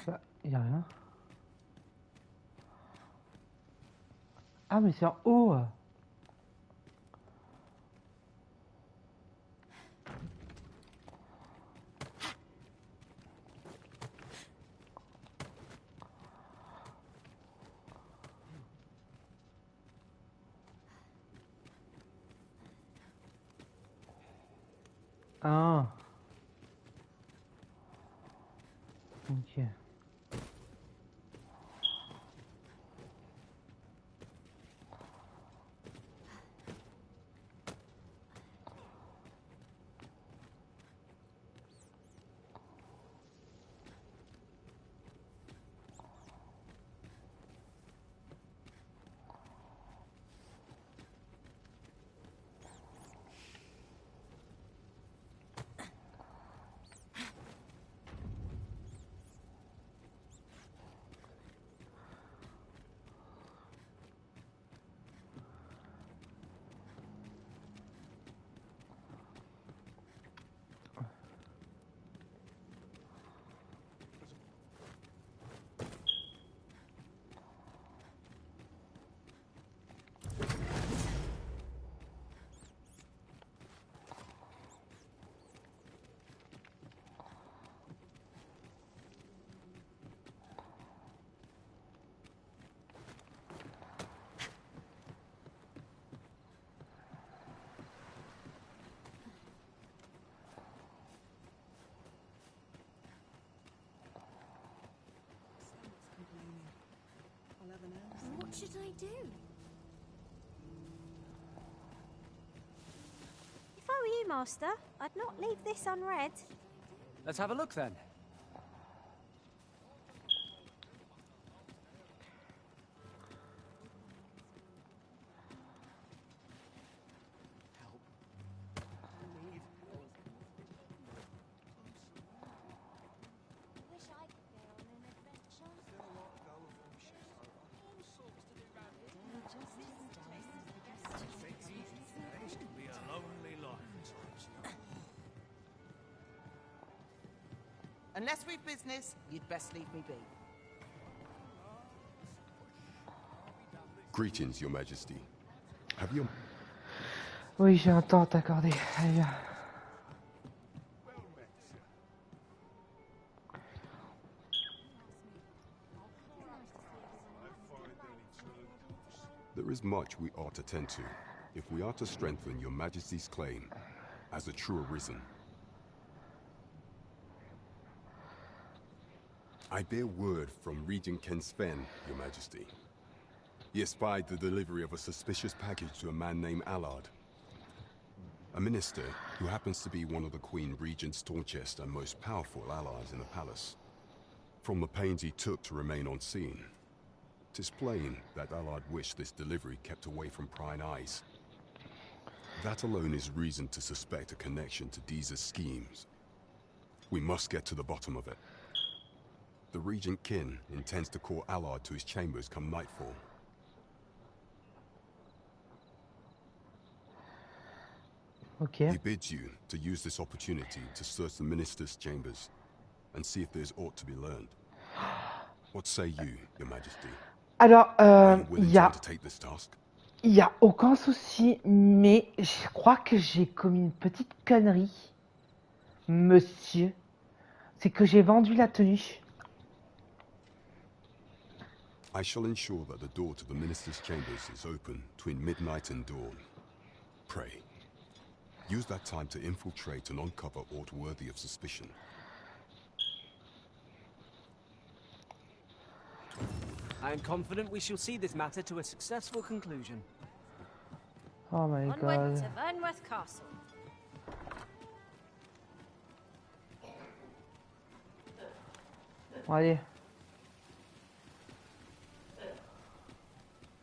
Bah, y a rien. Ah, mais c'est en haut. Ah. Ok. What should I do? If I were you, Master, I'd not leave this unread. Let's have a look then. Wish I could go on an adventure. This could be a lonely life. Unless we've business, you'd best leave me be. Greetings, Your Majesty. Have you... Oui, j'ai un temps à t'accorder. Allez, viens. There is much we ought to tend to, if we are to strengthen Your Majesty's claim as a true Arisen. I bear word from Regent Ken Sven, Your Majesty. He espied the delivery of a suspicious package to a man named Allard. A minister who happens to be one of the Queen Regent's staunchest and most powerful allies in the palace. From the pains he took to remain on scene, 'tis plain that Allard wished this delivery kept away from prying eyes. That alone is reason to suspect a connection to Deeza's schemes. We must get to the bottom of it. The Regent Kin intends to call Allard to his chambers come nightfall. Ok. He bids you to use this opportunity to search the minister's chambers and see if there's aught to be learned. What say you, Your Majesty? Alors, Are you il willing y to a... undertake this task? Il n'y a aucun souci, mais je crois que j'ai commis une petite connerie, monsieur. C'est que j'ai vendu la tenue. I shall ensure that the door to the minister's chambers is open between midnight and dawn. Pray, use that time to infiltrate and uncover aught worthy of suspicion. I am confident we shall see this matter to a successful conclusion. Oh my Onward god. to Vernworth Castle. Allez.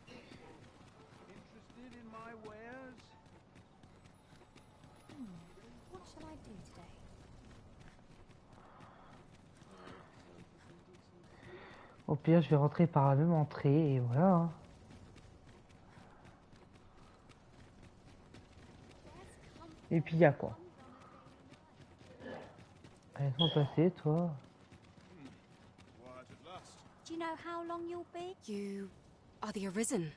Interested in my wares? What shall I do today? Au pire, je vais rentrer par la même entrée et voilà. Hein. Et puis il y a quoi? Laisse-moi passer, toi. Do you know how long you'll be? You are the Arisen,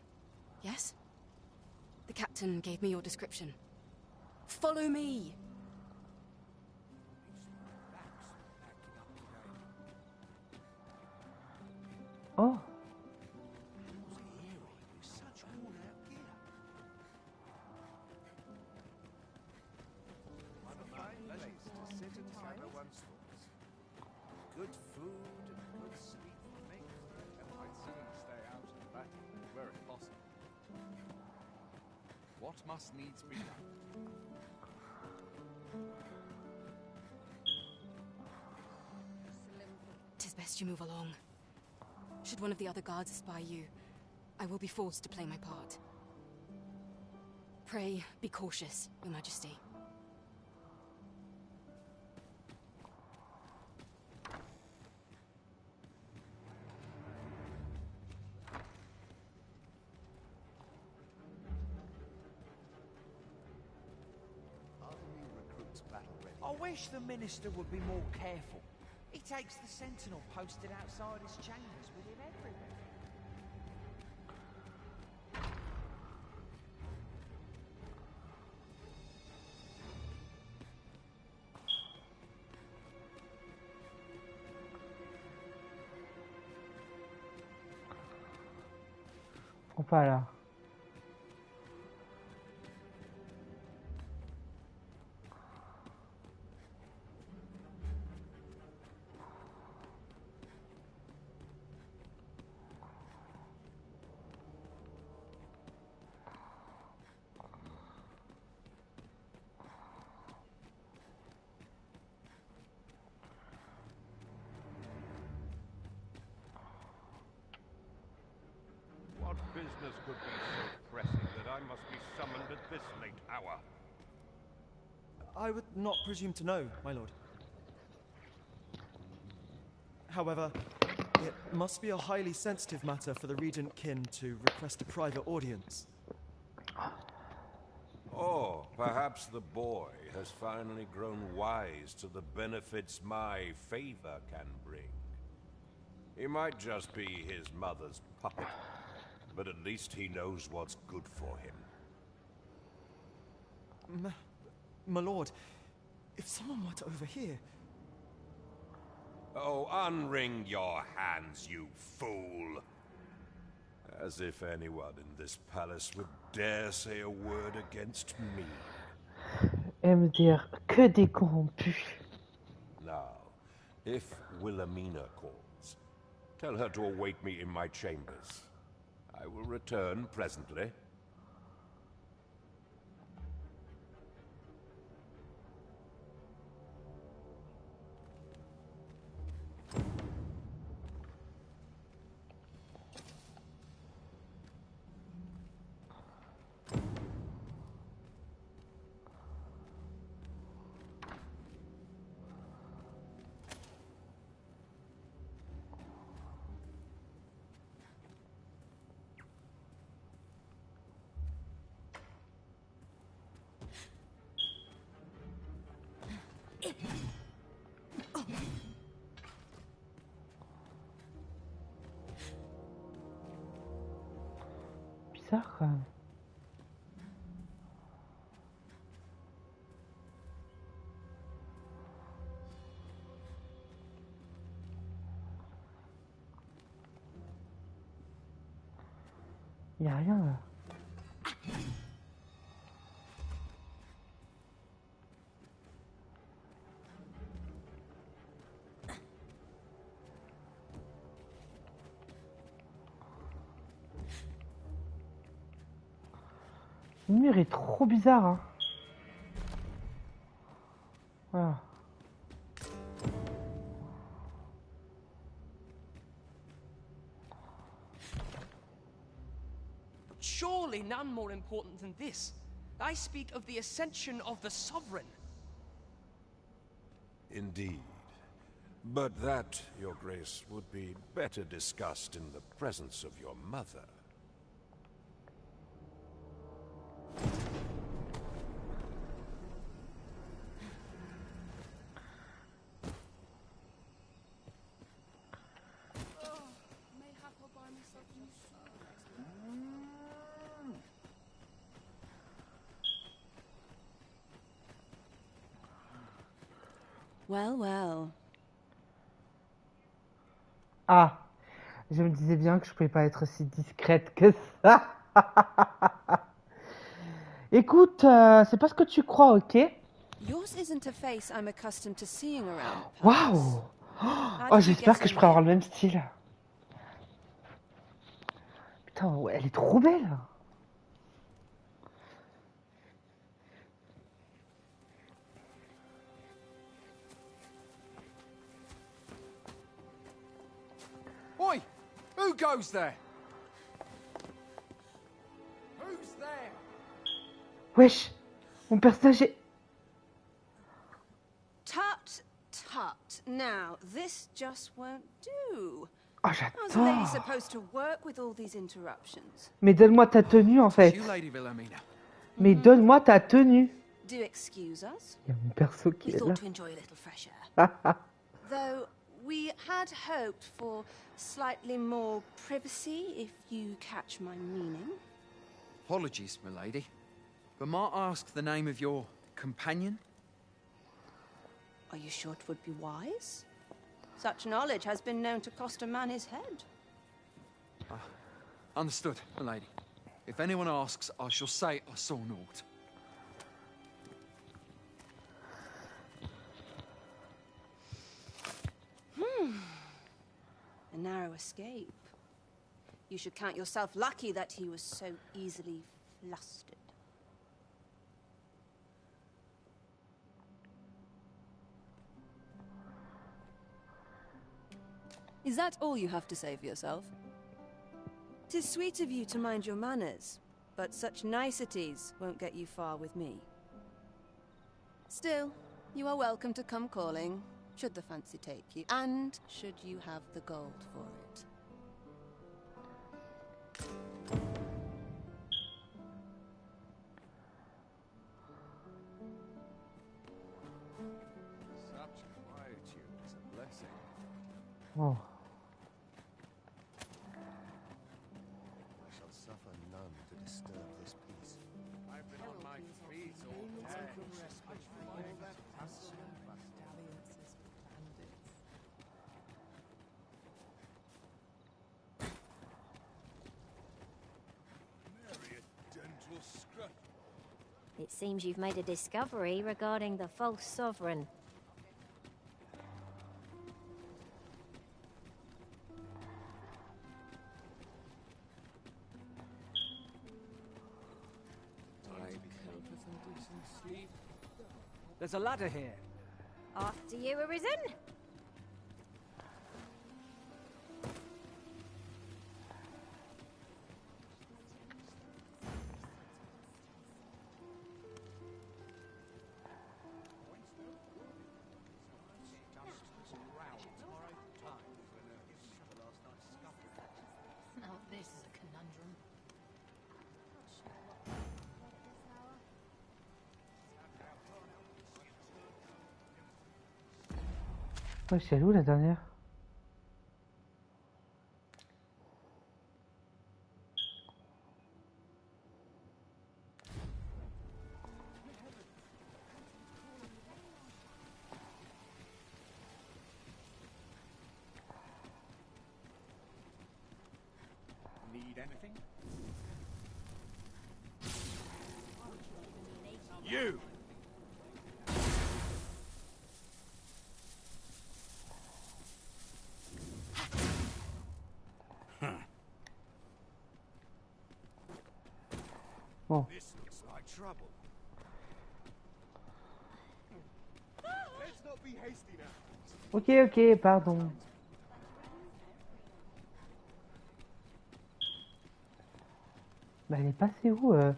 yes? The captain gave me your description. Follow me! Oh! Good food and good sleep make and I'd soon stay out of the battle, were it possible. What must needs be done? Tis best you move along. Should one of the other guards espy you, I will be forced to play my part. Pray, be cautious, Your Majesty. I wish the minister would be more careful. He takes the sentinel posted outside his chambers with him everywhere. On pas là. What business could be so pressing that I must be summoned at this late hour? I would not presume to know, my lord. However, it must be a highly sensitive matter for the Regent Kin to request a private audience. Or perhaps the boy has finally grown wise to the benefits my favor can bring. He might just be his mother's puppet, but at least he knows what's good for him. My lord, if someone were to overhear... Oh, unring your hands, you fool! As if anyone in this palace would dare say a word against me. MDR, que des corrompus. Now, if Wilhelmina calls, tell her to await me in my chambers. I will return presently. bizarre quand même. Y a rien là. Le mur est trop bizarre, hein. Voilà. Surely none more important than this. I speak of the ascension of the Sovereign. Indeed. But that, Your Grace, would be better discussed in the presence of your mother. Well, well. Ah, je me disais bien que je pouvais pas être aussi discrète que ça. Écoute, c'est pas ce que tu crois, ok? Yours isn't a face I'm accustomed to seeing around. Waouh! Oh, j'espère que je pourrai avoir le même style. Putain, ouais, elle est trop belle. Oi! Who goes there? Who's there? Wesh, mon personnage est... Tut, tut. Now, this just won't do. Oh, How's a lady j'adore. supposed to work with all these interruptions? Mais donne-moi ta tenue, en fait. You, Lady Wilhelmina. Mais donne-moi ta tenue. Do excuse us. Il y a mon perso qui We est là. thought to enjoy a little fresh air. Though we had hoped for slightly more privacy, if you catch my meaning. Apologies, my lady. But might I ask the name of your companion? Are you sure it would be wise? Such knowledge has been known to cost a man his head. Understood, my lady. If anyone asks, I shall say I saw naught. A narrow escape. You should count yourself lucky that he was so easily flustered. Is that all you have to say for yourself? 'Tis sweet of you to mind your manners, but such niceties won't get you far with me. Still, you are welcome to come calling, should the fancy take you, and should you have the gold for it. Such quietude is a blessing. Oh. I shall suffer none to disturb this peace. I've been on my feet all day. Nary a dental scrap. It seems you've made a discovery regarding the false sovereign. There's a ladder here. After you, Arisen? Now this is a conundrum. Ouais, c'est où la dernière? Need anything? You! Bon. This looks like trouble. Let's not be hasty now. Ok, ok, pardon. Bah, elle est passée où Come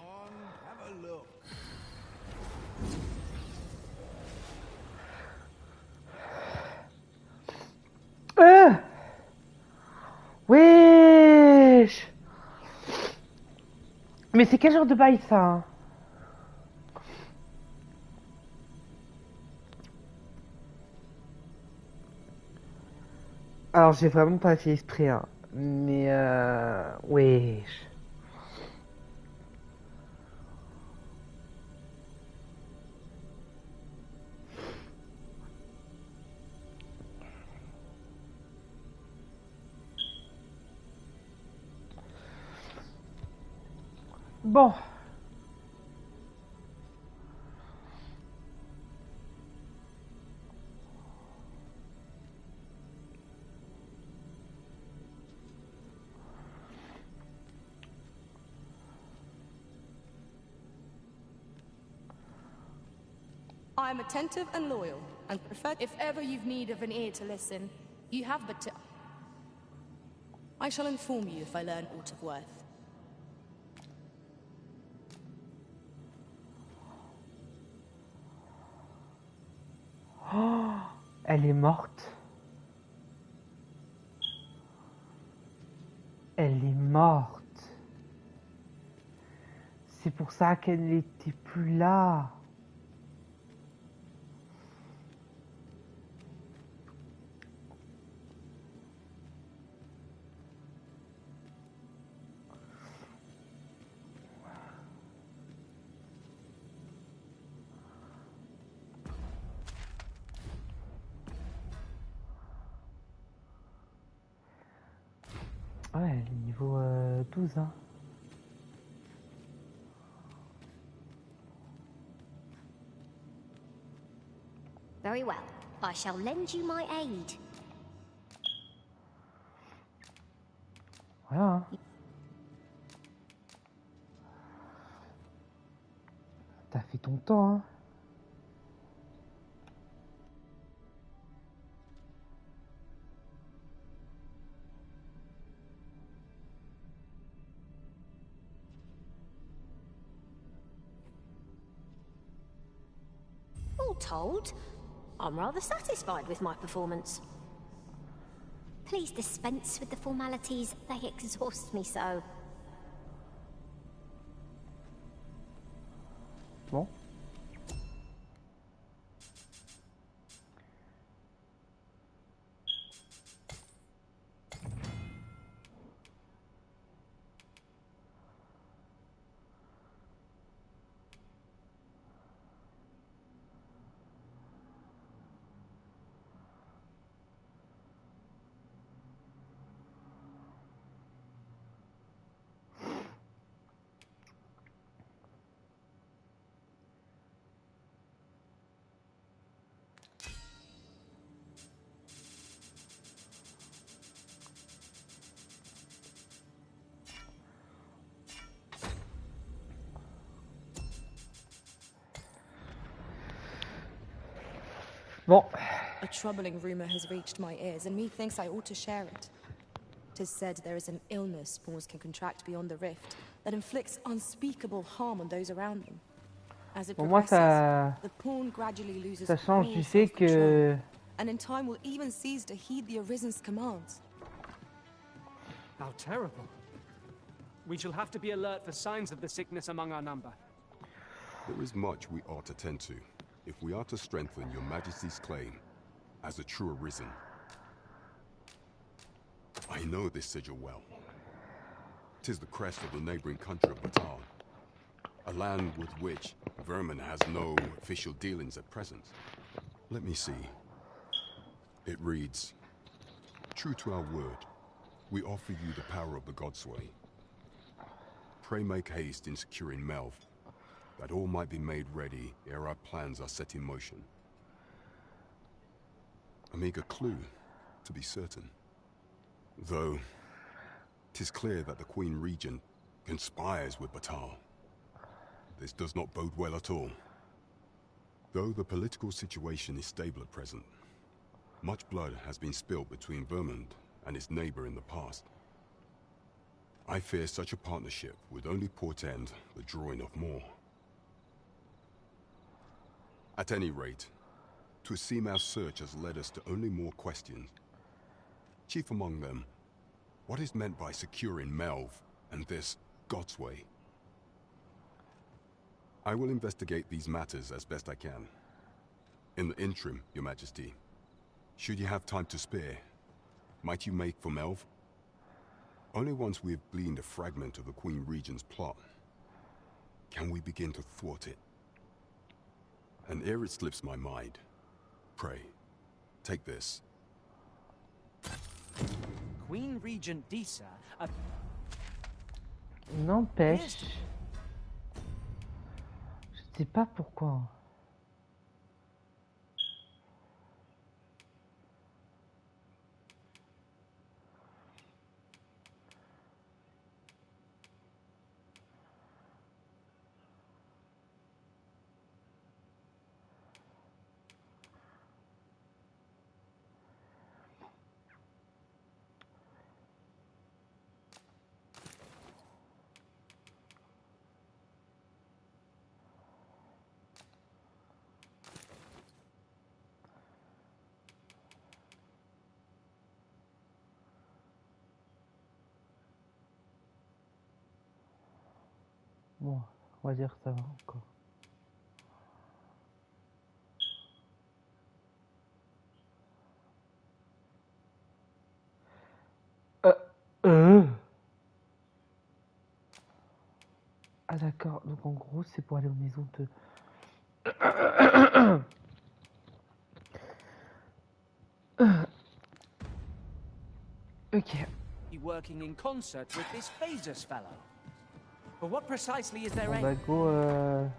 on, have a look. Wesh! Mais c'est quel genre de bail ça, hein? Alors j'ai vraiment pas fait exprès, hein. Mais wesh. Bon. I am attentive and loyal, and prefer if ever you've need of an ear to listen, you have but to... I shall inform you if I learn aught of worth. Oh, elle est morte. Elle est morte. C'est pour ça qu'elle n'était plus là. Ouais, niveau 12, hein. Very well. I shall lend you my aid. Voilà. Hein. T'as fait ton temps, hein. All told, I'm rather satisfied with my performance. Please dispense with the formalities, they exhaust me so. Bon. Bon. A troubling rumor has reached my ears, and methinks I ought to share it. 'Tis said there is an illness spawns can contract beyond the rift that inflicts unspeakable harm on those around them. As it Pour moi, progresses, the pawn gradually loses ça change all du fait que self-control, and in time will even cease to heed the Arisen's commands. How terrible. We shall have to be alert for signs of the sickness among our number. There is much we ought to tend to, if we are to strengthen your Majesty's claim as a true Arisen. I know this sigil well. 'Tis the crest of the neighboring country of Batal, a land with which Vermin has no official dealings at present. Let me see. It reads, "True to our word, We offer you the power of the Godsway. Pray make haste in securing Melv, that all might be made ready ere our plans are set in motion. A meager clue, to be certain. Though, 'tis clear that the Queen Regent conspires with Batal. This does not bode well at all. Though the political situation is stable at present, much blood has been spilled between Vermund and its neighbor in the past. I fear such a partnership would only portend the drawing of more. At any rate, to seem our search has led us to only more questions. Chief among them, what is meant by securing Melv and this Godsway? I will investigate these matters as best I can. In the interim, Your Majesty, should you have time to spare, might you make for Melv? Only once we have gleaned a fragment of the Queen Regent's plot can we begin to thwart it. And ere it slips my mind, pray, take this. Queen Regent Disa, N'empêche, je sais pas pourquoi. Bon, on va dire que ça va encore. Ah d'accord, donc en gros c'est pour aller aux maisons de... Ok. you working in concert with this Phasus fellow. But what precisely is their On aim? va go...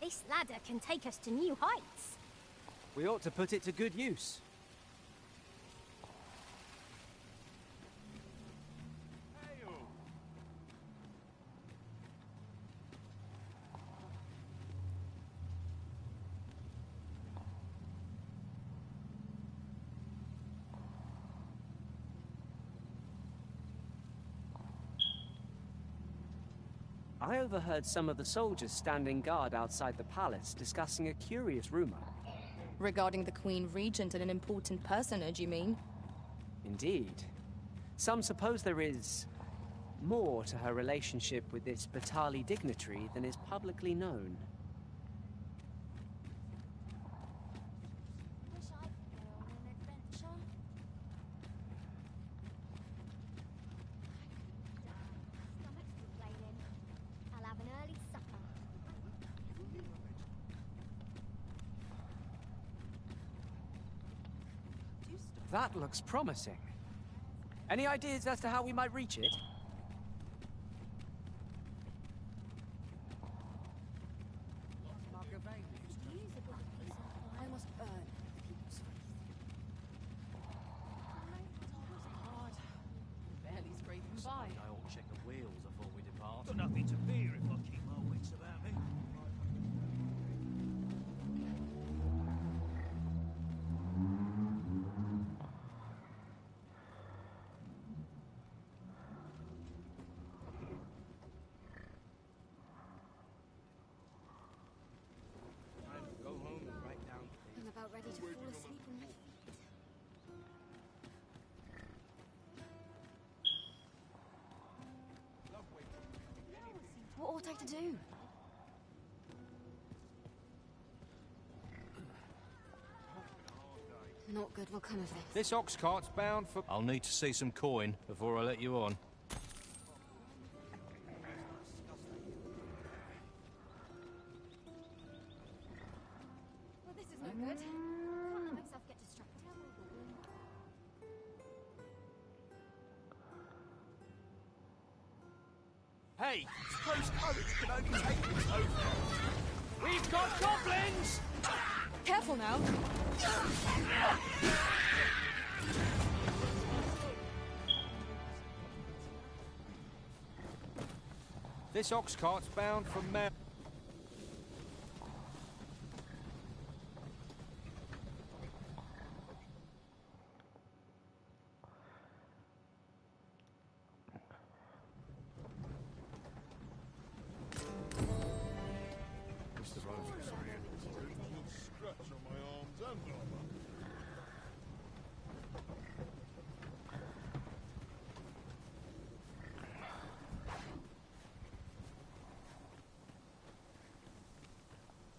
This ladder can take us to new heights. We ought to put it to good use. I overheard some of the soldiers standing guard outside the palace discussing a curious rumor. Regarding the Queen Regent and an important personage, you mean? Indeed. Some suppose there is more to her relationship with this Batali dignitary than is publicly known. Wish I could go on an adventure. Stomach's complaining. I'll have an early supper. That looks promising. Any ideas as to how we might reach it? I must burn people's faith. Hard. Barely scraping by. I ought to check the wheels before we depart. Got nothing to fear if I keep my wits about me. expect to do? Not good will come of this. This ox cart's bound for... I'll need to see some coin before I let you on. Well, this is no good. Can't let myself get distracted. Hey, close courage can only take you so far. We've got goblins! Careful now. This ox cart's bound for Mount... Scratch on my arms and armor.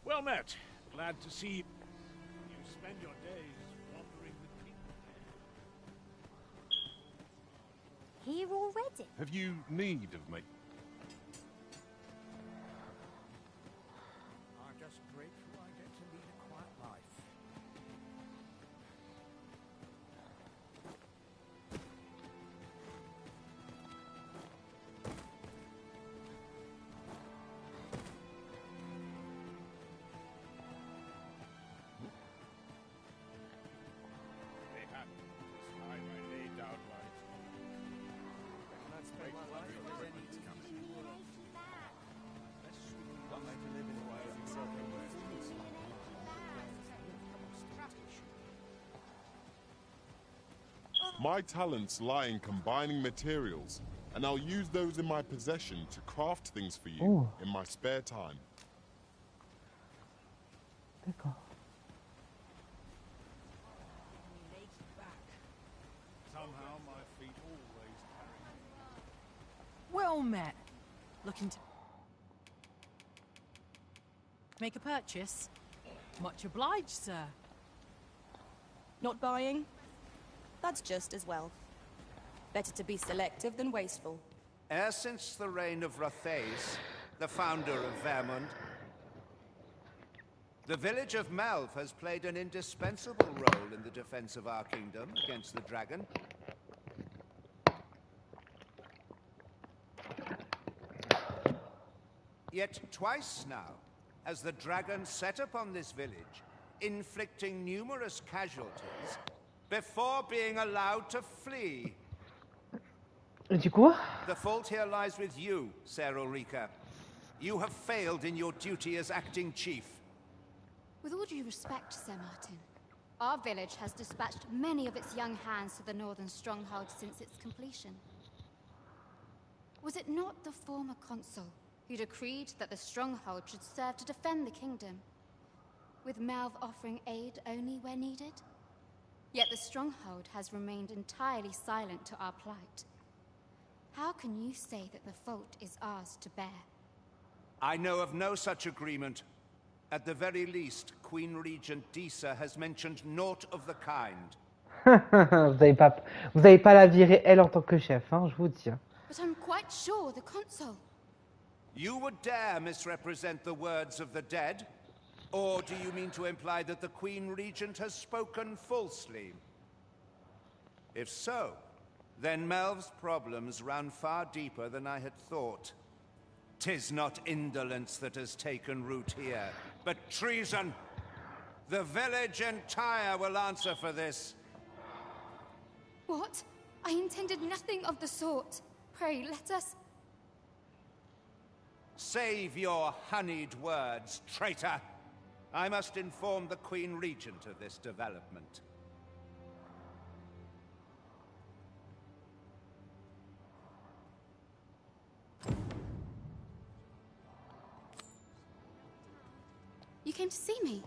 Well met. Glad to see you spend your days wandering the kingdom. Here already? Have you need of me? I'm just grateful I get to lead a quiet life. They have. This time I laid down life. Let's spend my life if there's any to come. Don't make a living away from My talents lie in combining materials, and I'll use those in my possession to craft things for you Oh. in my spare time. D'accord. Somehow my feet always carry me. Well met. Looking to make a purchase? Much obliged, sir. Not buying? That's just as well. Better to be selective than wasteful. Ever since the reign of Rothace, the founder of Vermund, the village of Malv has played an indispensable role in the defense of our kingdom against the dragon. Yet twice now has the dragon set upon this village, inflicting numerous casualties before being allowed to flee. Et du coup? The fault here lies with you, Ser Ulrika. You have failed in your duty as acting chief. With all due respect, Sir Martin, our village has dispatched many of its young hands to the northern stronghold since its completion. Was it not the former consul who decreed that the stronghold should serve to defend the kingdom, with Malv offering aid only where needed? Yet the stronghold has remained entirely silent to our plight. How can you say that the fault is ours to bear? I know of no such agreement. At the very least, Queen Regent Disa has mentioned naught of the kind. Vous avez pas la virer elle en tant que chef, hein, je vous dis. But I'm quite sure the consul... You would dare misrepresent the words of the dead? Or do you mean to imply that the Queen Regent has spoken falsely? If so, then Melv's problems run far deeper than I had thought. 'Tis not indolence that has taken root here, but treason. The village entire will answer for this. What? I intended nothing of the sort. Pray, let us... Save your honeyed words, traitor. I must inform the Queen Regent of this development. You came to see me.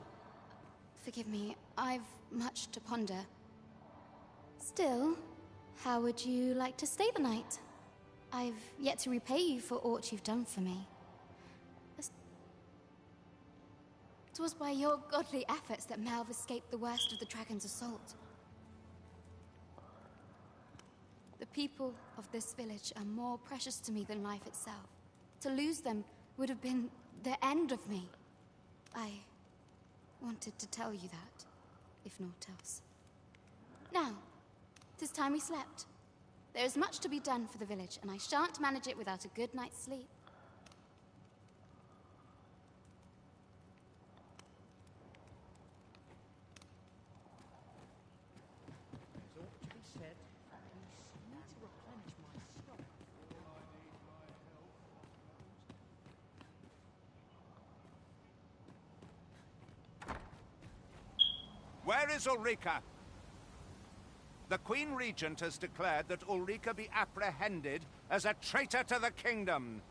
Forgive me, I've much to ponder. Still, how would you like to stay the night? I've yet to repay you for aught you've done for me. 'Twas by your godly efforts that Melv escaped the worst of the dragon's assault. The people of this village are more precious to me than life itself. To lose them would have been the end of me. I wanted to tell you that, if naught else. Now, 'tis time we slept. There is much to be done for the village, and I shan't manage it without a good night's sleep. Where is Ulrika? The Queen Regent has declared that Ulrika be apprehended as a traitor to the kingdom.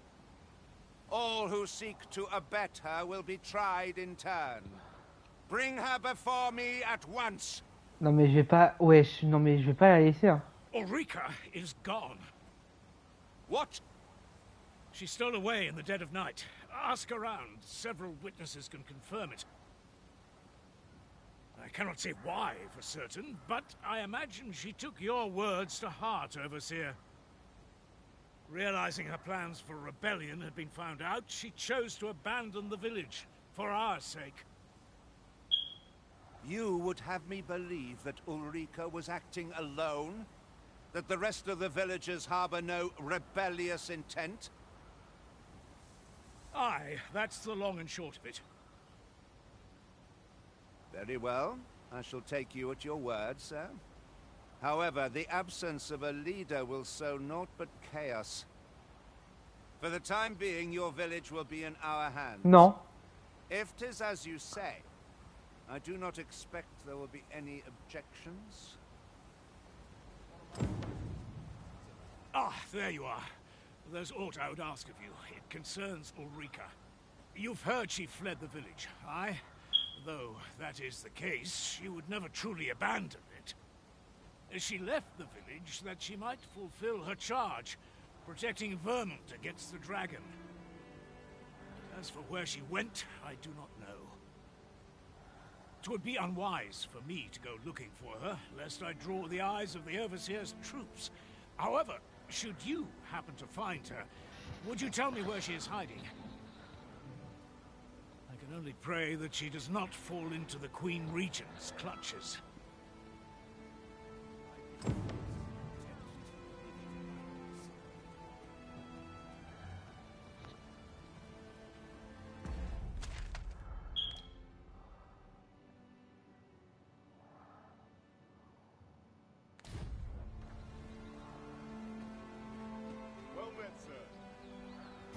All who seek to abet her will be tried in turn. Bring her before me at once. Non mais je vais pas... Wesh, non mais je vais pas la laisser. Hein. Ulrika is gone. What? She stole away in the dead of night. Ask around. Several witnesses can confirm it. I cannot say why for certain, but I imagine she took your words to heart, Overseer. Realizing her plans for rebellion had been found out, she chose to abandon the village, for our sake. You would have me believe that Ulrika was acting alone? That the rest of the villagers harbor no rebellious intent? Aye, that's the long and short of it. Very well. I shall take you at your word, sir. However, the absence of a leader will sow naught but chaos. For the time being, your village will be in our hands. Non. If 'tis as you say, I do not expect there will be any objections. Ah, there you are. There's aught I would ask of you. It concerns Ulrika. You've heard she fled the village, aye? Though that is the case, she would never truly abandon it. She left the village that she might fulfill her charge, protecting Vermont against the dragon. As for where she went, I do not know. 'Twould be unwise for me to go looking for her, lest I draw the eyes of the Overseer's troops. However, should you happen to find her, would you tell me where she is hiding? I can only pray that she does not fall into the Queen Regent's clutches. Well met, sir.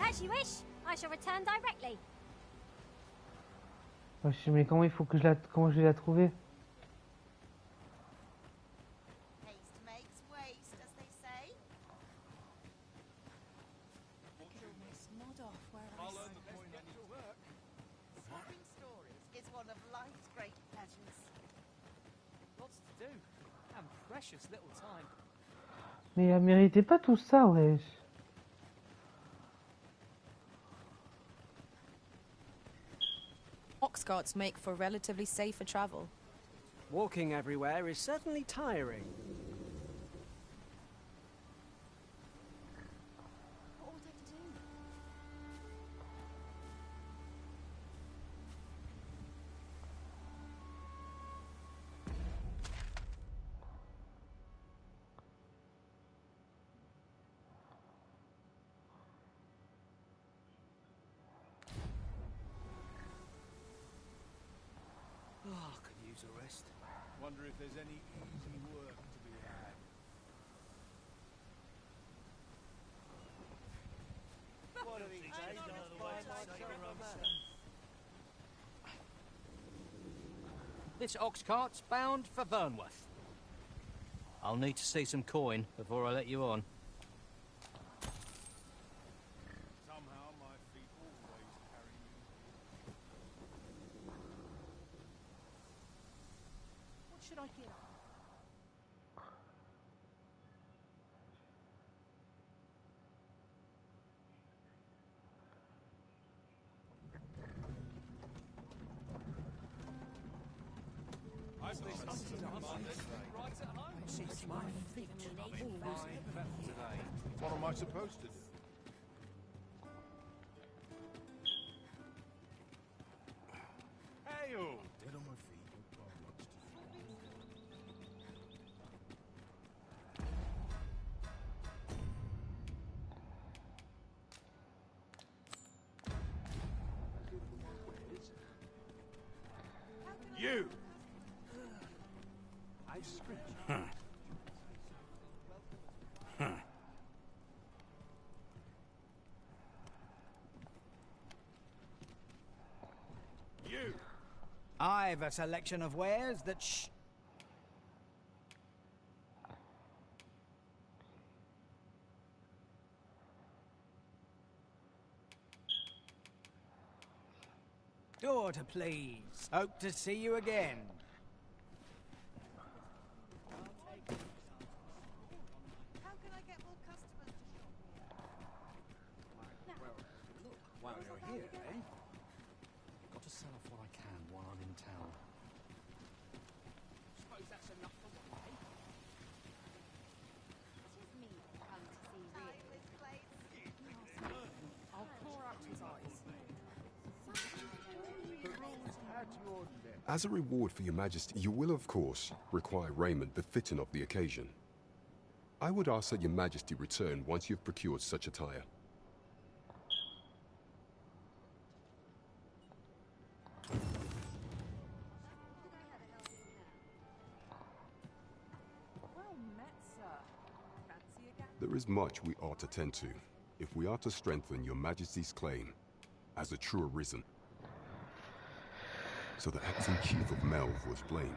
As you wish. I shall return directly. Wesh, mais comment il faut que comment je vais la trouver? Haste makes waste, as they say. I could almost nod off where I sit. Swapping stories is one of life's great pleasures. Lots to do, and precious little time. Mais elle méritait pas tout ça, wesh. Ox carts make for relatively safer travel. Walking everywhere is certainly tiring. What would I do? Oh, could use a rest. Wonder if there's any easy work to be had. What are these days? This ox cart's bound for Vernworth. I'll need to see some coin before I let you on. Somehow my feet always carry me. What should I get? What am I supposed to do? Hey-o! Dead on my feet. You! Huh. Huh. You! I've a selection of wares that Daughter, please. Hope to see you again. How can I get more customers to shop here? Well, look, while you're here, eh? Got to sell off what I can while I'm in town. Suppose that's enough for one day. Tis me that come to see really. I'll claw out his eyes. As a reward for your majesty, you will, of course, require raiment befitting of the occasion. I would ask that your majesty return once you've procured such attire. Well met, sir. Fancy again? There is much we ought to tend to, if we are to strengthen your majesty's claim as a true arisen. So the acting chief of Melve was blamed.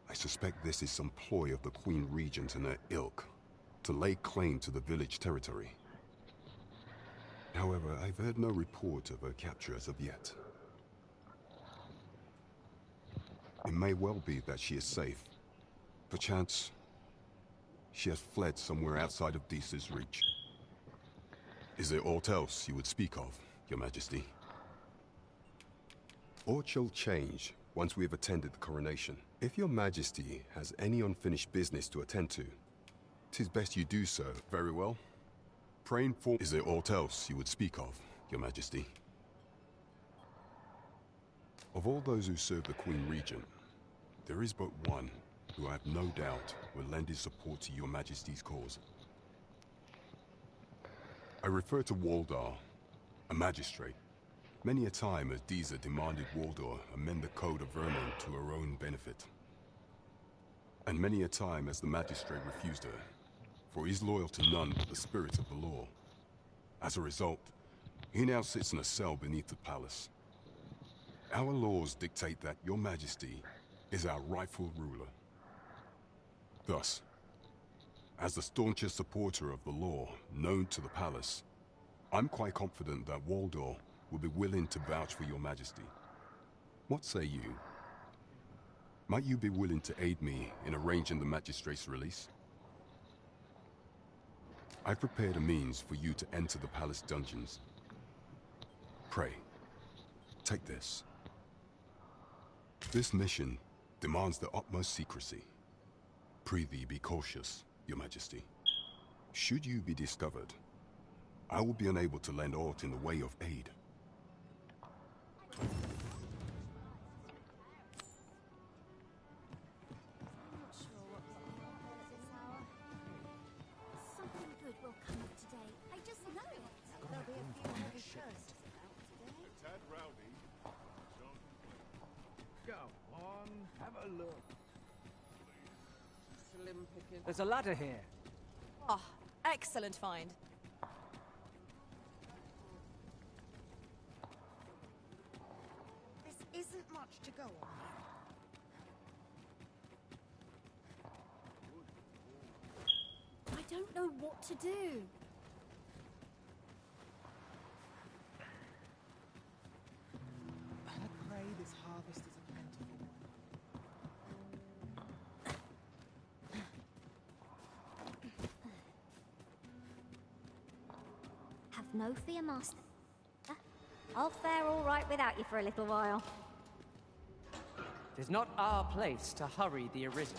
I suspect this is some ploy of the Queen Regent and her ilk to lay claim to the village territory. However, I've heard no report of her capture as of yet. It may well be that she is safe. Perchance, she has fled somewhere outside of Deesa's reach. Is there aught else you would speak of, your majesty? Aught shall change once we have attended the coronation. If your majesty has any unfinished business to attend to, 'tis best you do so. Very well. Praying for... Is there aught else you would speak of, your majesty? Of all those who serve the Queen Regent, there is but one who I have no doubt will lend his support to your majesty's cause. I refer to Waldar, a magistrate. Many a time has Deesa demanded Waldor amend the Code of Vernon to her own benefit. And many a time has the magistrate refused her, for he is loyal to none but the spirit of the law. As a result, he now sits in a cell beneath the palace. Our laws dictate that your majesty is our rightful ruler. Thus, as the staunchest supporter of the law known to the palace, I'm quite confident that Waldor will be willing to vouch for your majesty. What say you? Might you be willing to aid me in arranging the magistrate's release? I've prepared a means for you to enter the palace dungeons. Pray, take this. This mission demands the utmost secrecy. Prithee be cautious, your majesty. Should you be discovered, I will be unable to lend aught in the way of aid. Something good will come of today. I just know it. There'll be a few heavy curses about today. Tad rowdy. Go on, have a look. Slim pickings. There's a ladder here. Oh, excellent find. This isn't much to go on. I don't know what to do. I pray this harvest is a plentiful one. Have no fear, Master. I'll fare all right without you for a little while. It is not our place to hurry the Arisen.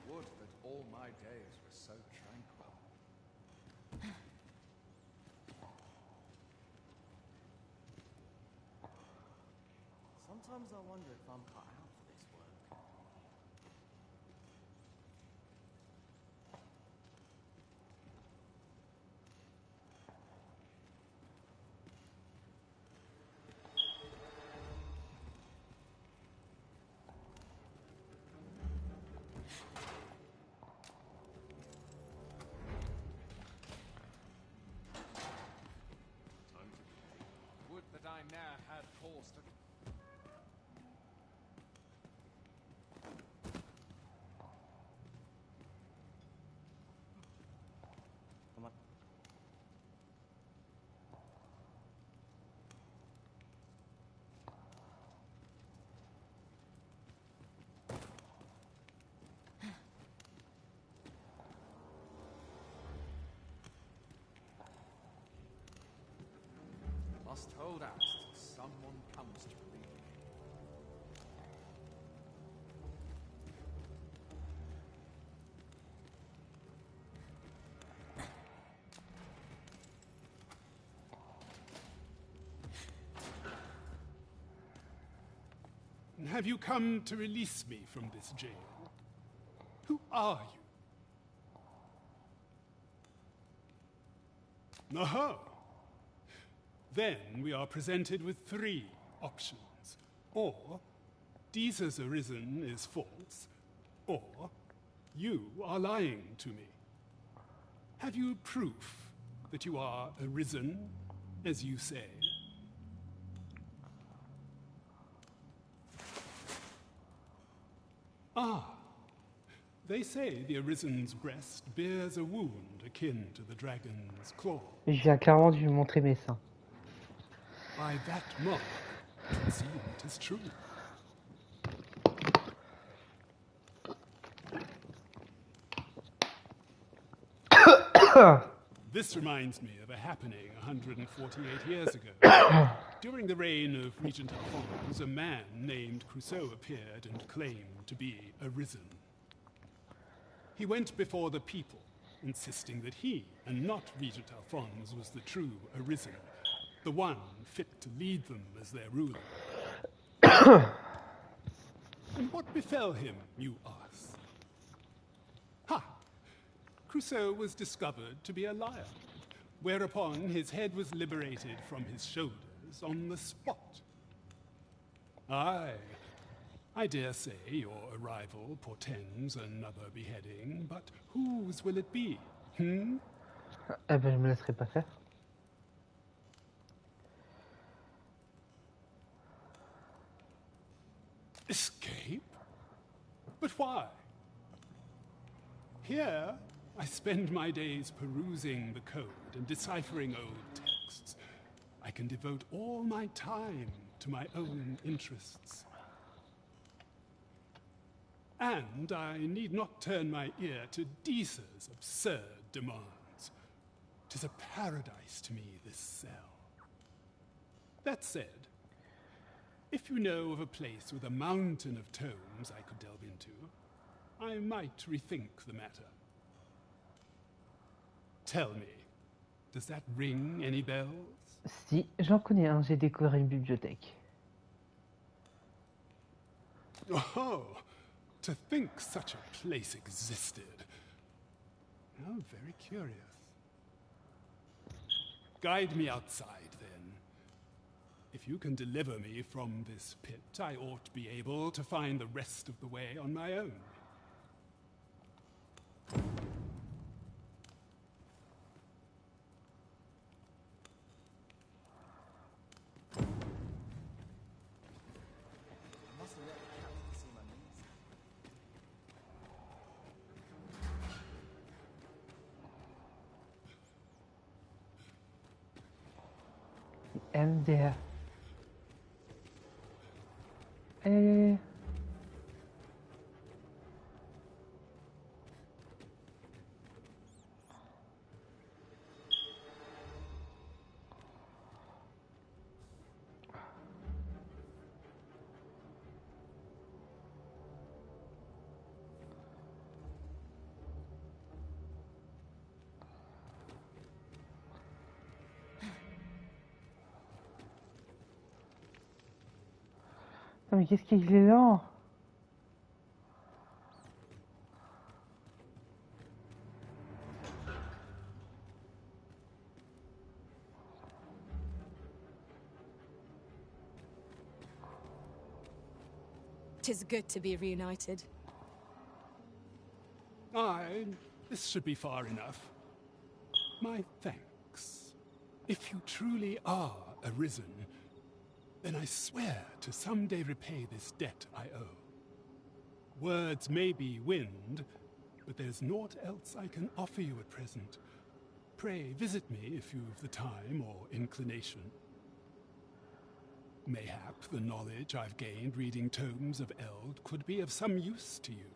Would that all my days were so tranquil. Sometimes I wonder if I'm cut out for this work. Time to pay. Would that I ne'er had cause to... Come on. Must hold out till someone comes to relieve me. Have you come to release me from this jail? Who are you? Aha! Then we are presented with 3 options. Or, Deeza's Arisen is false, or you are lying to me. Have you proof that you are Arisen, as you say? Ah, they say the Arisen's breast bears a wound akin to the dragon's claw. Je viens clairement de lui montrer mes seins. By that mark, it would seem it is true. This reminds me of a happening 148 years ago. During the reign of Regent Alphonse, a man named Crusoe appeared and claimed to be Arisen. He went before the people, insisting that he, and not Regent Alphonse, was the true Arisen, the one fit to lead them as their ruler. And what befell him, you ask? Ha! Crusoe was discovered to be a liar, whereupon his head was liberated from his shoulders on the spot. Aye, I dare say your arrival portends another beheading, but whose will it be, hmm? Eh ben, je me laisserai pas faire. Escape? But why? Here, I spend my days perusing the code and deciphering old texts. I can devote all my time to my own interests. And I need not turn my ear to Deeza's absurd demands. 'Tis a paradise to me, this cell. That said, if you know of a place with a mountain of tomes I could delve into, I might rethink the matter. Tell me, does that ring any bells? Si, j'en connais un, j'ai découvert une bibliothèque. Oh, to think such a place existed. How very curious. Guide me outside, then. If you can deliver me from this pit, I ought to be able to find the rest of the way on my own. MDR. Et... Non mais qu'est-ce qu'il est lent? Tis good to be reunited. Aye, this should be far enough. My thanks. If you truly are arisen, then I swear to someday repay this debt I owe. Words may be wind, but there's naught else I can offer you at present. Pray visit me if you've the time or inclination. Mayhap the knowledge I've gained reading tomes of Eld could be of some use to you.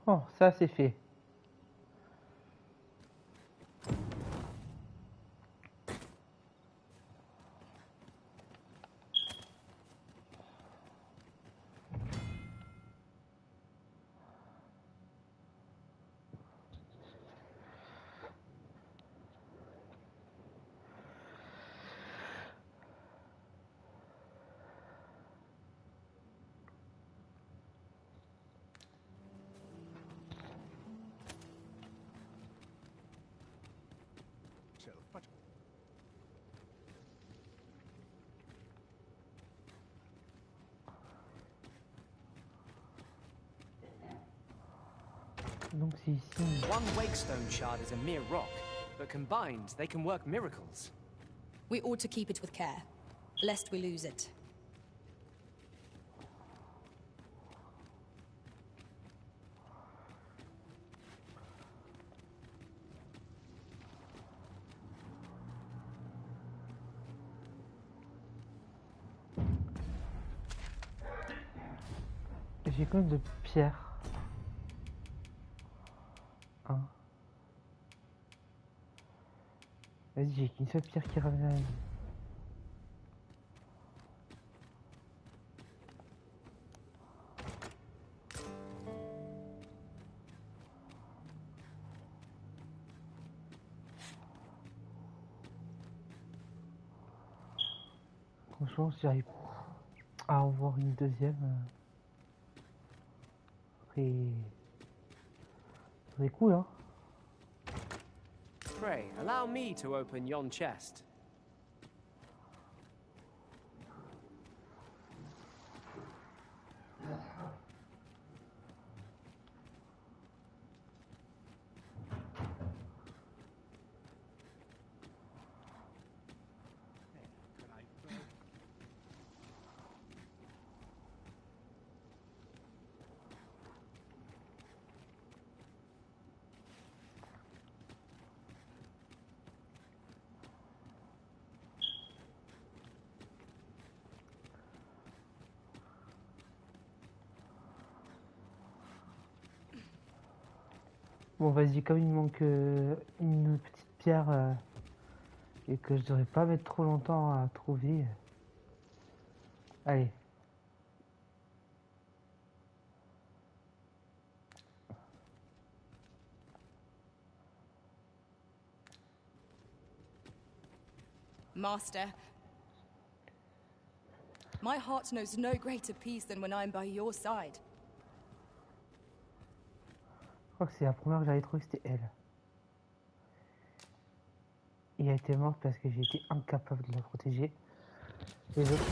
Oh, ça c'est fait. Donc c'est ici. One Wakestone shard is a mere rock, but combined they can work miracles. We ought to keep it with care, lest we lose it. J'ai combien de pierres? Un. Vas-y, j'ai qu'une seule pierre qui revient à la vie. Franchement, si j'arrive à en voir une deuxième, c'est cool, hein. Pray, allow me to open yon chest. Bon, vas-y, comme il me manque une petite pierre et que je devrais pas mettre trop longtemps à trouver. Allez. Master, my heart knows no greater peace than when I'm by your side. Je crois que c'est la première que j'avais trouvée, c'était elle. Et elle était morte parce que j'ai été incapable de la protéger. Les autres.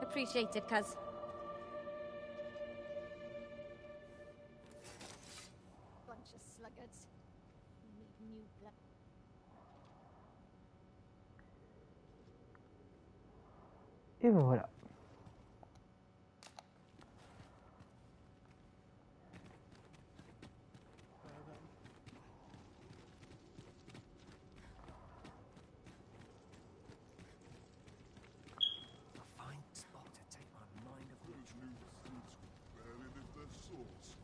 Appreciated, cuz. Bunch of sluggards. We need new blood. Et ben voilà. A fine spot to take my mind off Those new fruits could barely lift their swords.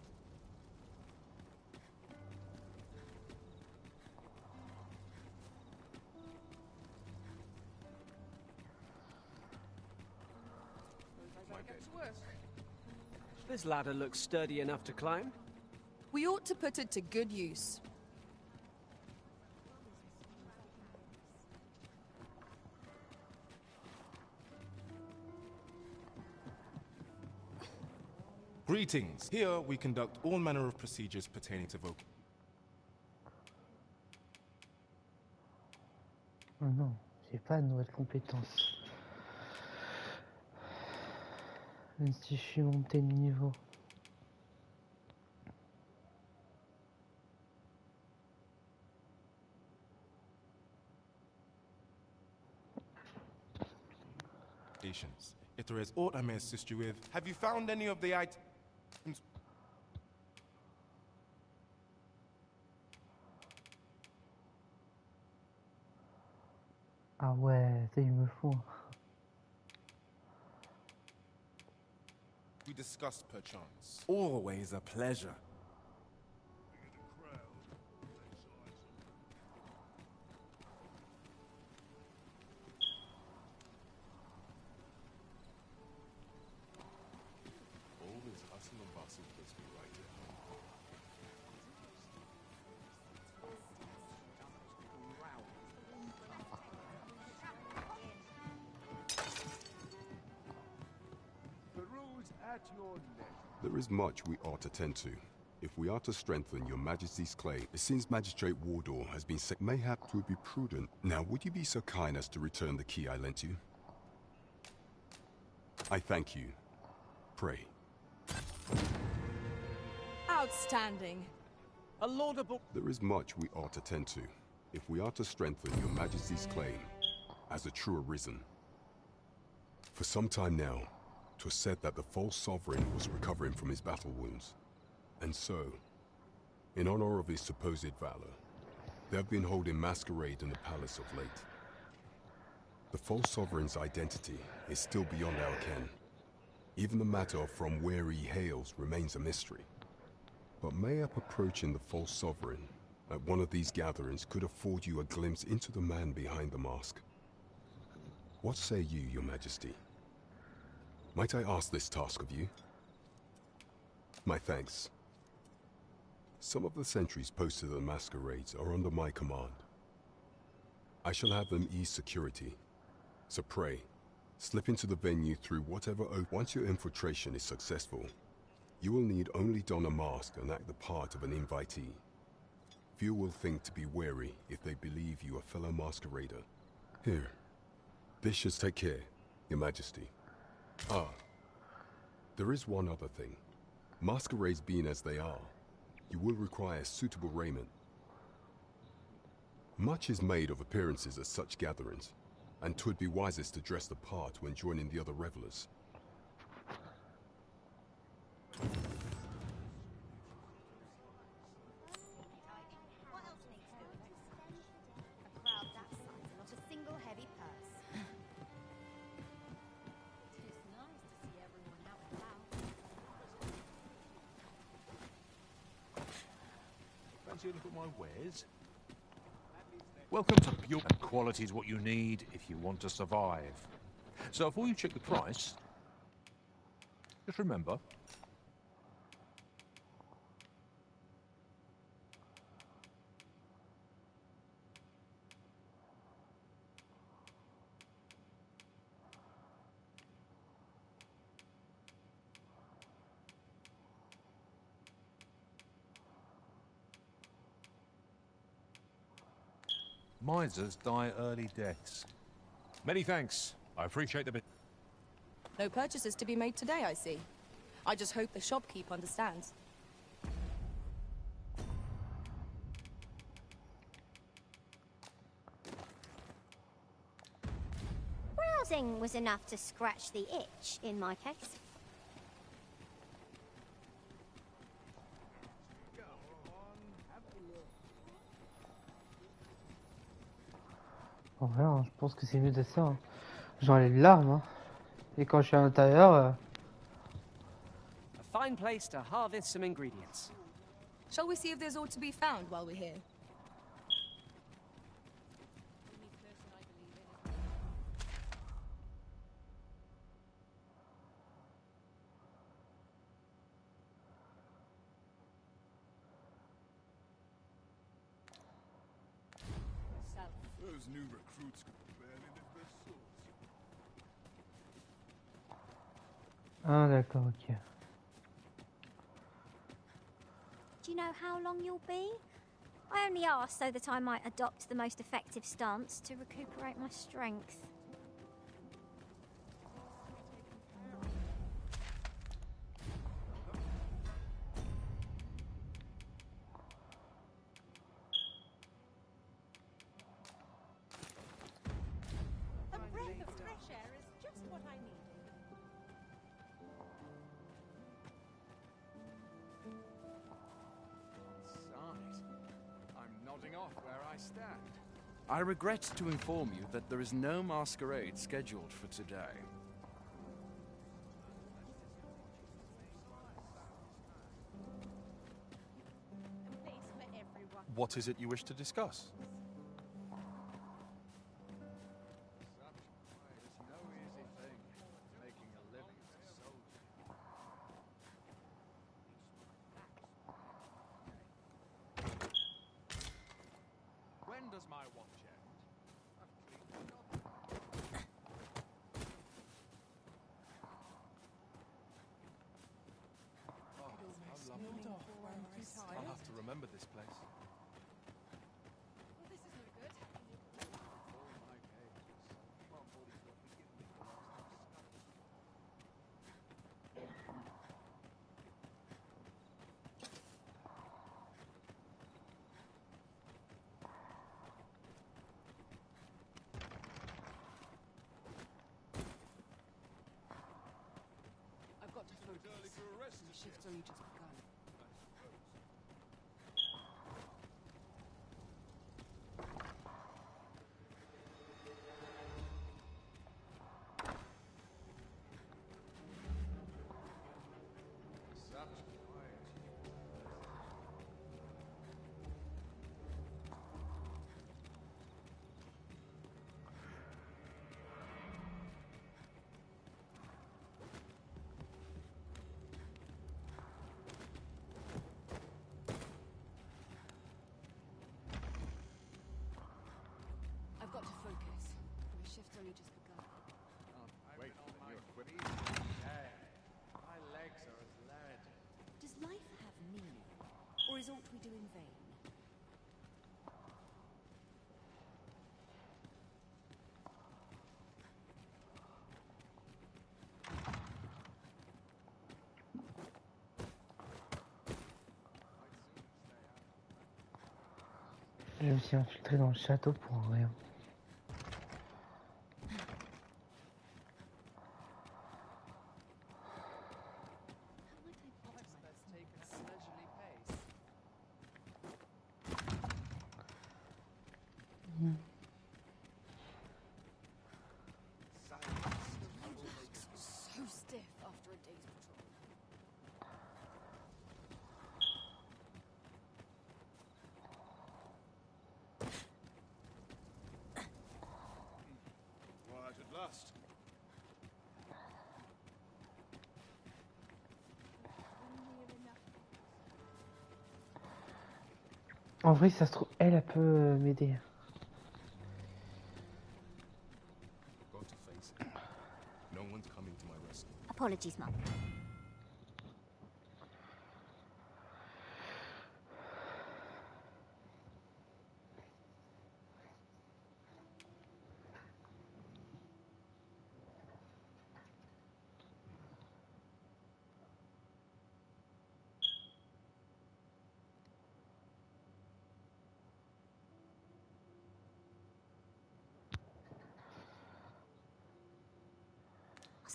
This ladder looks sturdy enough to climb. We ought to put it to good use. Greetings. Here we conduct all manner of procedures pertaining to voc. Oh non, j'ai pas de nouvelles compétences. Même si je suis monté de niveau. If there is aught I may assist you with, have you found any of the items? Ah ouais, ça il me faut. We discussed perchance. Always a pleasure. All this hustle and bustle puts me right down. The rules at your neck. There is much we ought to tend to. If we are to strengthen your Majesty's claim, it seems Magistrate Wardor has been said mayhap it would be prudent. Now, would you be so kind as to return the key I lent you? I thank you. Pray. Outstanding. A laudable... There is much we ought to tend to. If we are to strengthen your Majesty's claim as a true arisen. For some time now, 'twas said that the false sovereign was recovering from his battle wounds. And so, in honor of his supposed valor, they have been holding masquerade in the palace of late. The false sovereign's identity is still beyond our ken. Even the matter of from where he hails remains a mystery. But mayhap approaching the false sovereign at one of these gatherings could afford you a glimpse into the man behind the mask. What say you, Your Majesty? Might I ask this task of you? My thanks. Some of the sentries posted at the masquerades are under my command. I shall have them ease security. So pray, slip into the venue through whatever once your infiltration is successful, you will need only don a mask and act the part of an invitee. Few will think to be wary if they believe you a fellow masquerader. Here. This should take care, Your Majesty. Ah. There is one other thing. Masquerades being as they are, you will require suitable raiment. Much is made of appearances at such gatherings, and 'twould be wisest to dress the part when joining the other revelers. What else needs doing? A crowd that size, not a single heavy purse. It's nice to see everyone out and about. Fancy a look at my wares? Welcome to Pure. And quality is what you need if you want to survive. So before you check the price, just remember. Misers die early deaths. Many thanks. I appreciate the bit. No purchases to be made today, I see. I just hope the shopkeep understands. Housing was enough to scratch the itch in my case. En vrai, hein, je pense que c'est mieux de ça. Hein. J'en ai les larmes. Hein. Et quand je suis à l'intérieur... A fine place to harvest some ingredients. Shall we see if there's aught to be found while we're here? Those new recruits could barely lift their swords. Ah d'accord, ok. Do you know how long you'll be? I only asked so that I might adopt the most effective stance to recuperate my strength. A breath of fresh air is just what I needed. I'm nodding off where I stand. I regret to inform you that there is no masquerade scheduled for today. A place for everyone. What is it you wish to discuss? When does my watch end? Oh, how lovely. I'll have to remember this place. Well, this is no good. I've got to focus. My shift's only just begun. I've got to focus. My shift's only just begun. Wait, you're equipped. My legs are as lead. Does life have meaning? Or is aught we do in vain? Je me suis infiltré dans le château pour rien. So stiff after a day's patrol. Quiet at last. En vrai, ça se trouve, elle peut m'aider. Got to face it. No one's coming to my rescue. Apologies, Mum.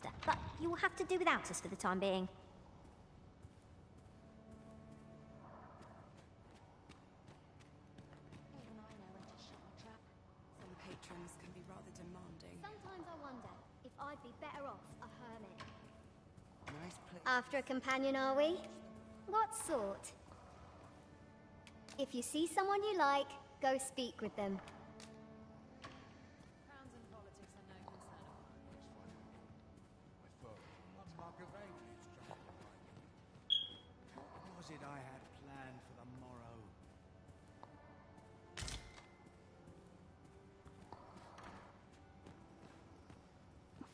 Master, but you will have to do without us for the time being. Even I know when to shut my trap. Some patrons can be rather demanding. Sometimes I wonder if I'd be better off a hermit. Nice place. After a companion, are we? What sort? If you see someone you like, go speak with them. Crowns and politics are no concern of mine. What was it I had planned for the morrow?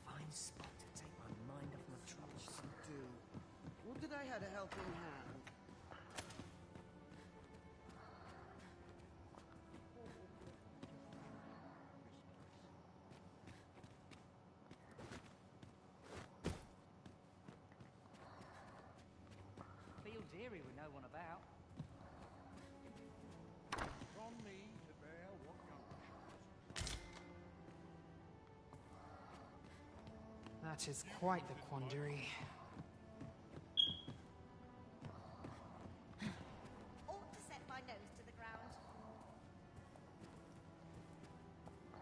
Fine spot to take my mind off my troubles. Do. Would that I had a helping hand. Feels eerie with no one about. From me to bear what young That is quite the quandary. Ought to set my nose to the ground.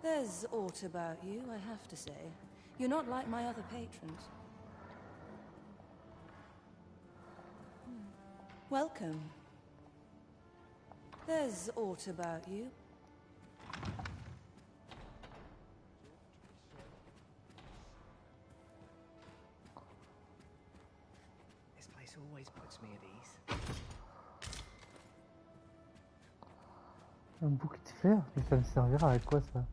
There's aught about you, I have to say. You're not like my other patrons. Welcome. There's aught about you. This place always puts me at ease. Un bouquet de fer? Mais ça me servira à quoi ça?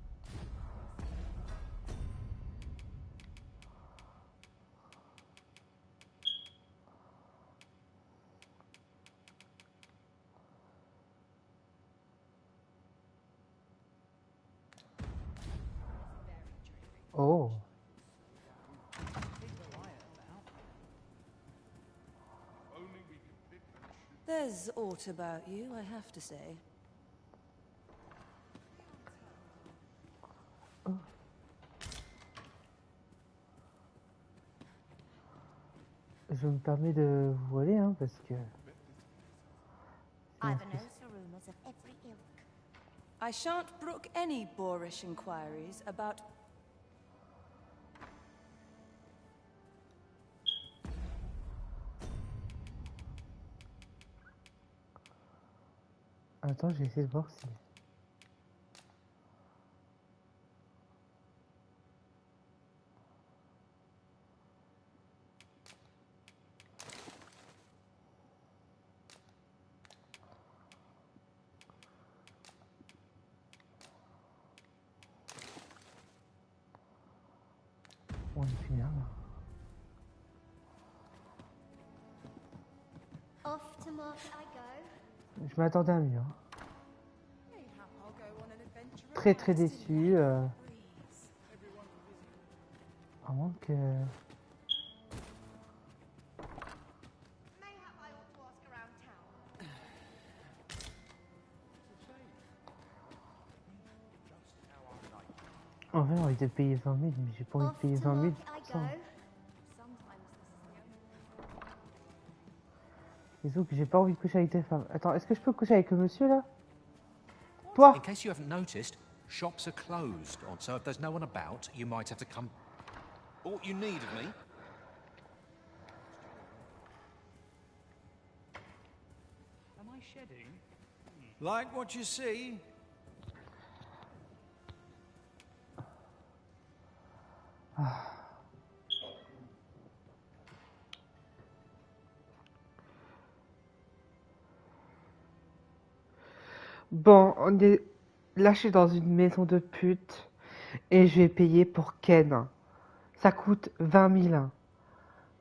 Oh. There's aught about you, I have to say. Je me permets de vous aller, hein, parce que... I've a nose for rumors of every ilk. I shan't brook any boorish inquiries about... Attends, je vais essayer de voir si... On est fini, hein. Off to market I go. Je m'attendais à mieux. Hein. Mayhap I'll go on an adventure of Très très mine. déçu. Vraiment que... Mayhap I ought to ask around town. En vrai, j'ai envie de payer 20 000, mais j'ai pas envie de payer 20 000 pour ça. Disons que j'ai pas envie de coucher avec des femmes. Attends, est-ce que je peux coucher avec le monsieur là? Toi! In case you haven't noticed, shops are closed, so if there's no one about, you might have to come. What you need of me? Am I shedding? Like what you see? Bon, on est lâché dans une maison de pute et je vais payer pour Ken. Ça coûte 20 000.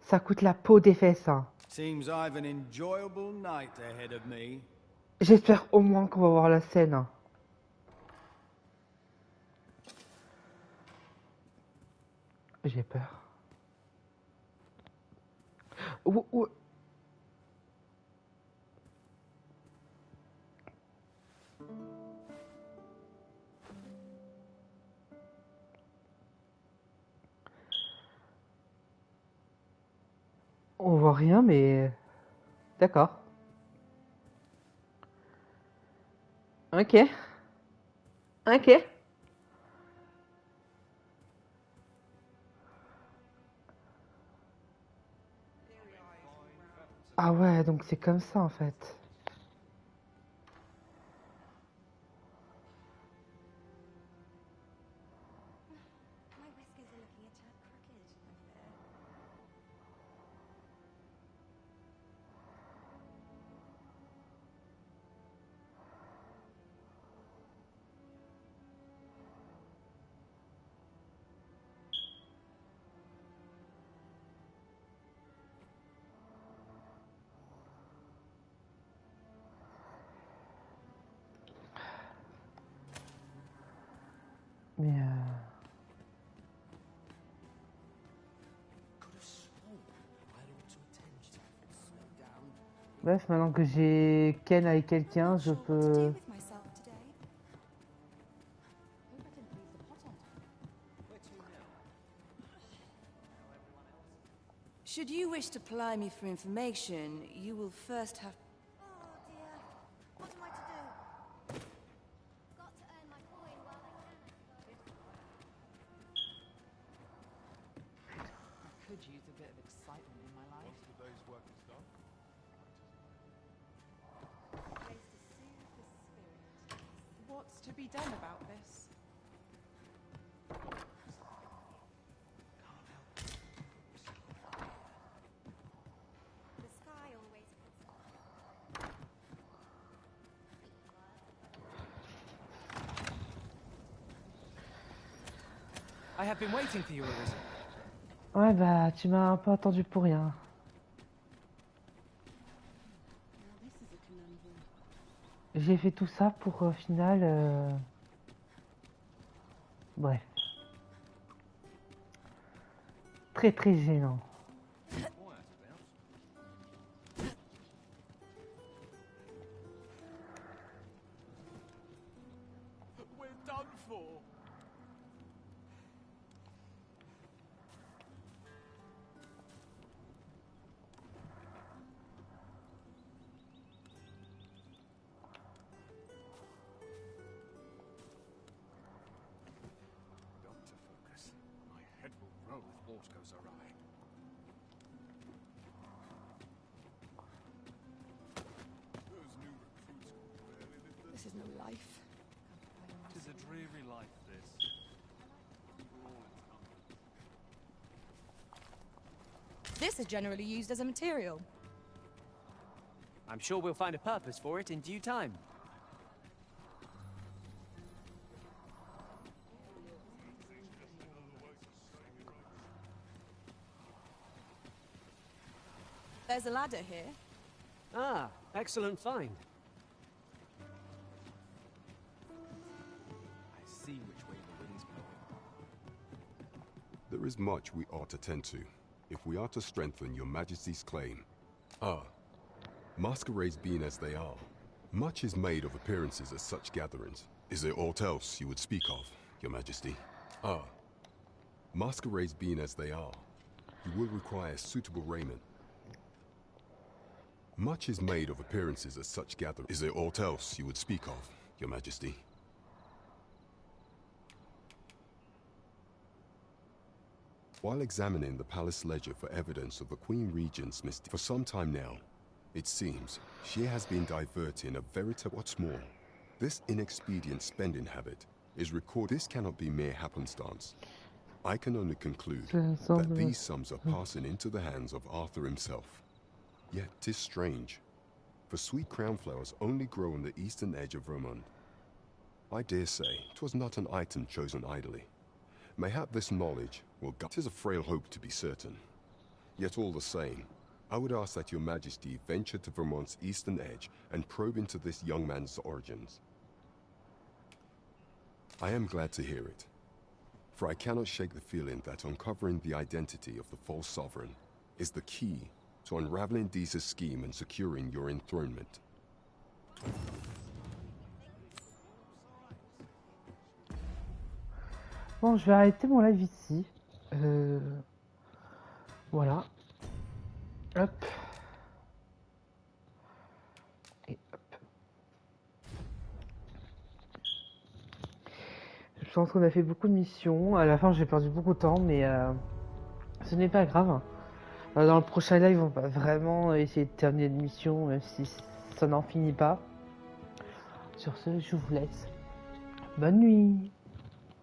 Ça coûte la peau des fesses. Seems I've an enjoyable night ahead of me. J'espère au moins qu'on va voir la scène. J'ai peur. Ouh. rien, mais d'accord. Ok. Ok. Ah ouais, donc c'est comme ça en fait. My whiskers are looking a tad crooked, I fear. Mais bref, maintenant que j'ai Ken avec quelqu'un, je peux... Should you wish to ply me for information, you will first have... Oh dear. What am I to do? Got to earn my coin while I can, I suppose. I could use a bit of excitement in my life. Once the day's work is done, Ways to soothe the spirit. What's to be done about this? The sky always puts I have been waiting for you, Arisen. Ouais, bah, tu m'as un peu attendu pour rien. J'ai fait tout ça pour au final... Bref. Très très gênant. We're done for. Doctor focus. My head will roll if aught goes awry. those new recruits will barely live their This is no life. Tis a dreary life, this. We're all incumbents. This is generally used as a material. I'm sure we'll find a purpose for it in due time. There's a ladder here. Ah, excellent find. I see which way the wind's blowing. There is much we ought to tend to, if we are to strengthen your Majesty's claim. Masquerades being as they are, much is made of appearances at such gatherings. Is there aught else you would speak of, your Majesty? Masquerades being as they are, you will require suitable raiment. Much is made of appearances at such gatherings. Is there aught else you would speak of, your Majesty? While examining the palace ledger for evidence of the Queen Regent's for some time now, it seems she has been diverting a veritable... What's more, this inexpedient spending habit is recorded. This cannot be mere happenstance. I can only conclude that these sums are passing into the hands of Arthur himself. Yet 'tis strange, for sweet crownflowers only grow on the eastern edge of Vermont. I dare say 'twas not an item chosen idly. Mayhap this knowledge will guide. 'Tis a frail hope to be certain. Yet all the same, I would ask that your Majesty venture to Vermont's eastern edge and probe into this young man's origins. I am glad to hear it, for I cannot shake the feeling that uncovering the identity of the false sovereign is the key to unraveling Deeza's scheme and securing your enthronement. Bon, je vais arrêter mon live ici. Voilà. Hop. Et hop. Je pense qu'on a fait beaucoup de missions. À la fin, j'ai perdu beaucoup de temps, mais ce n'est pas grave. Dans le prochain live, on va vraiment essayer de terminer l'émission, même si ça n'en finit pas. Sur ce, je vous laisse. Bonne nuit.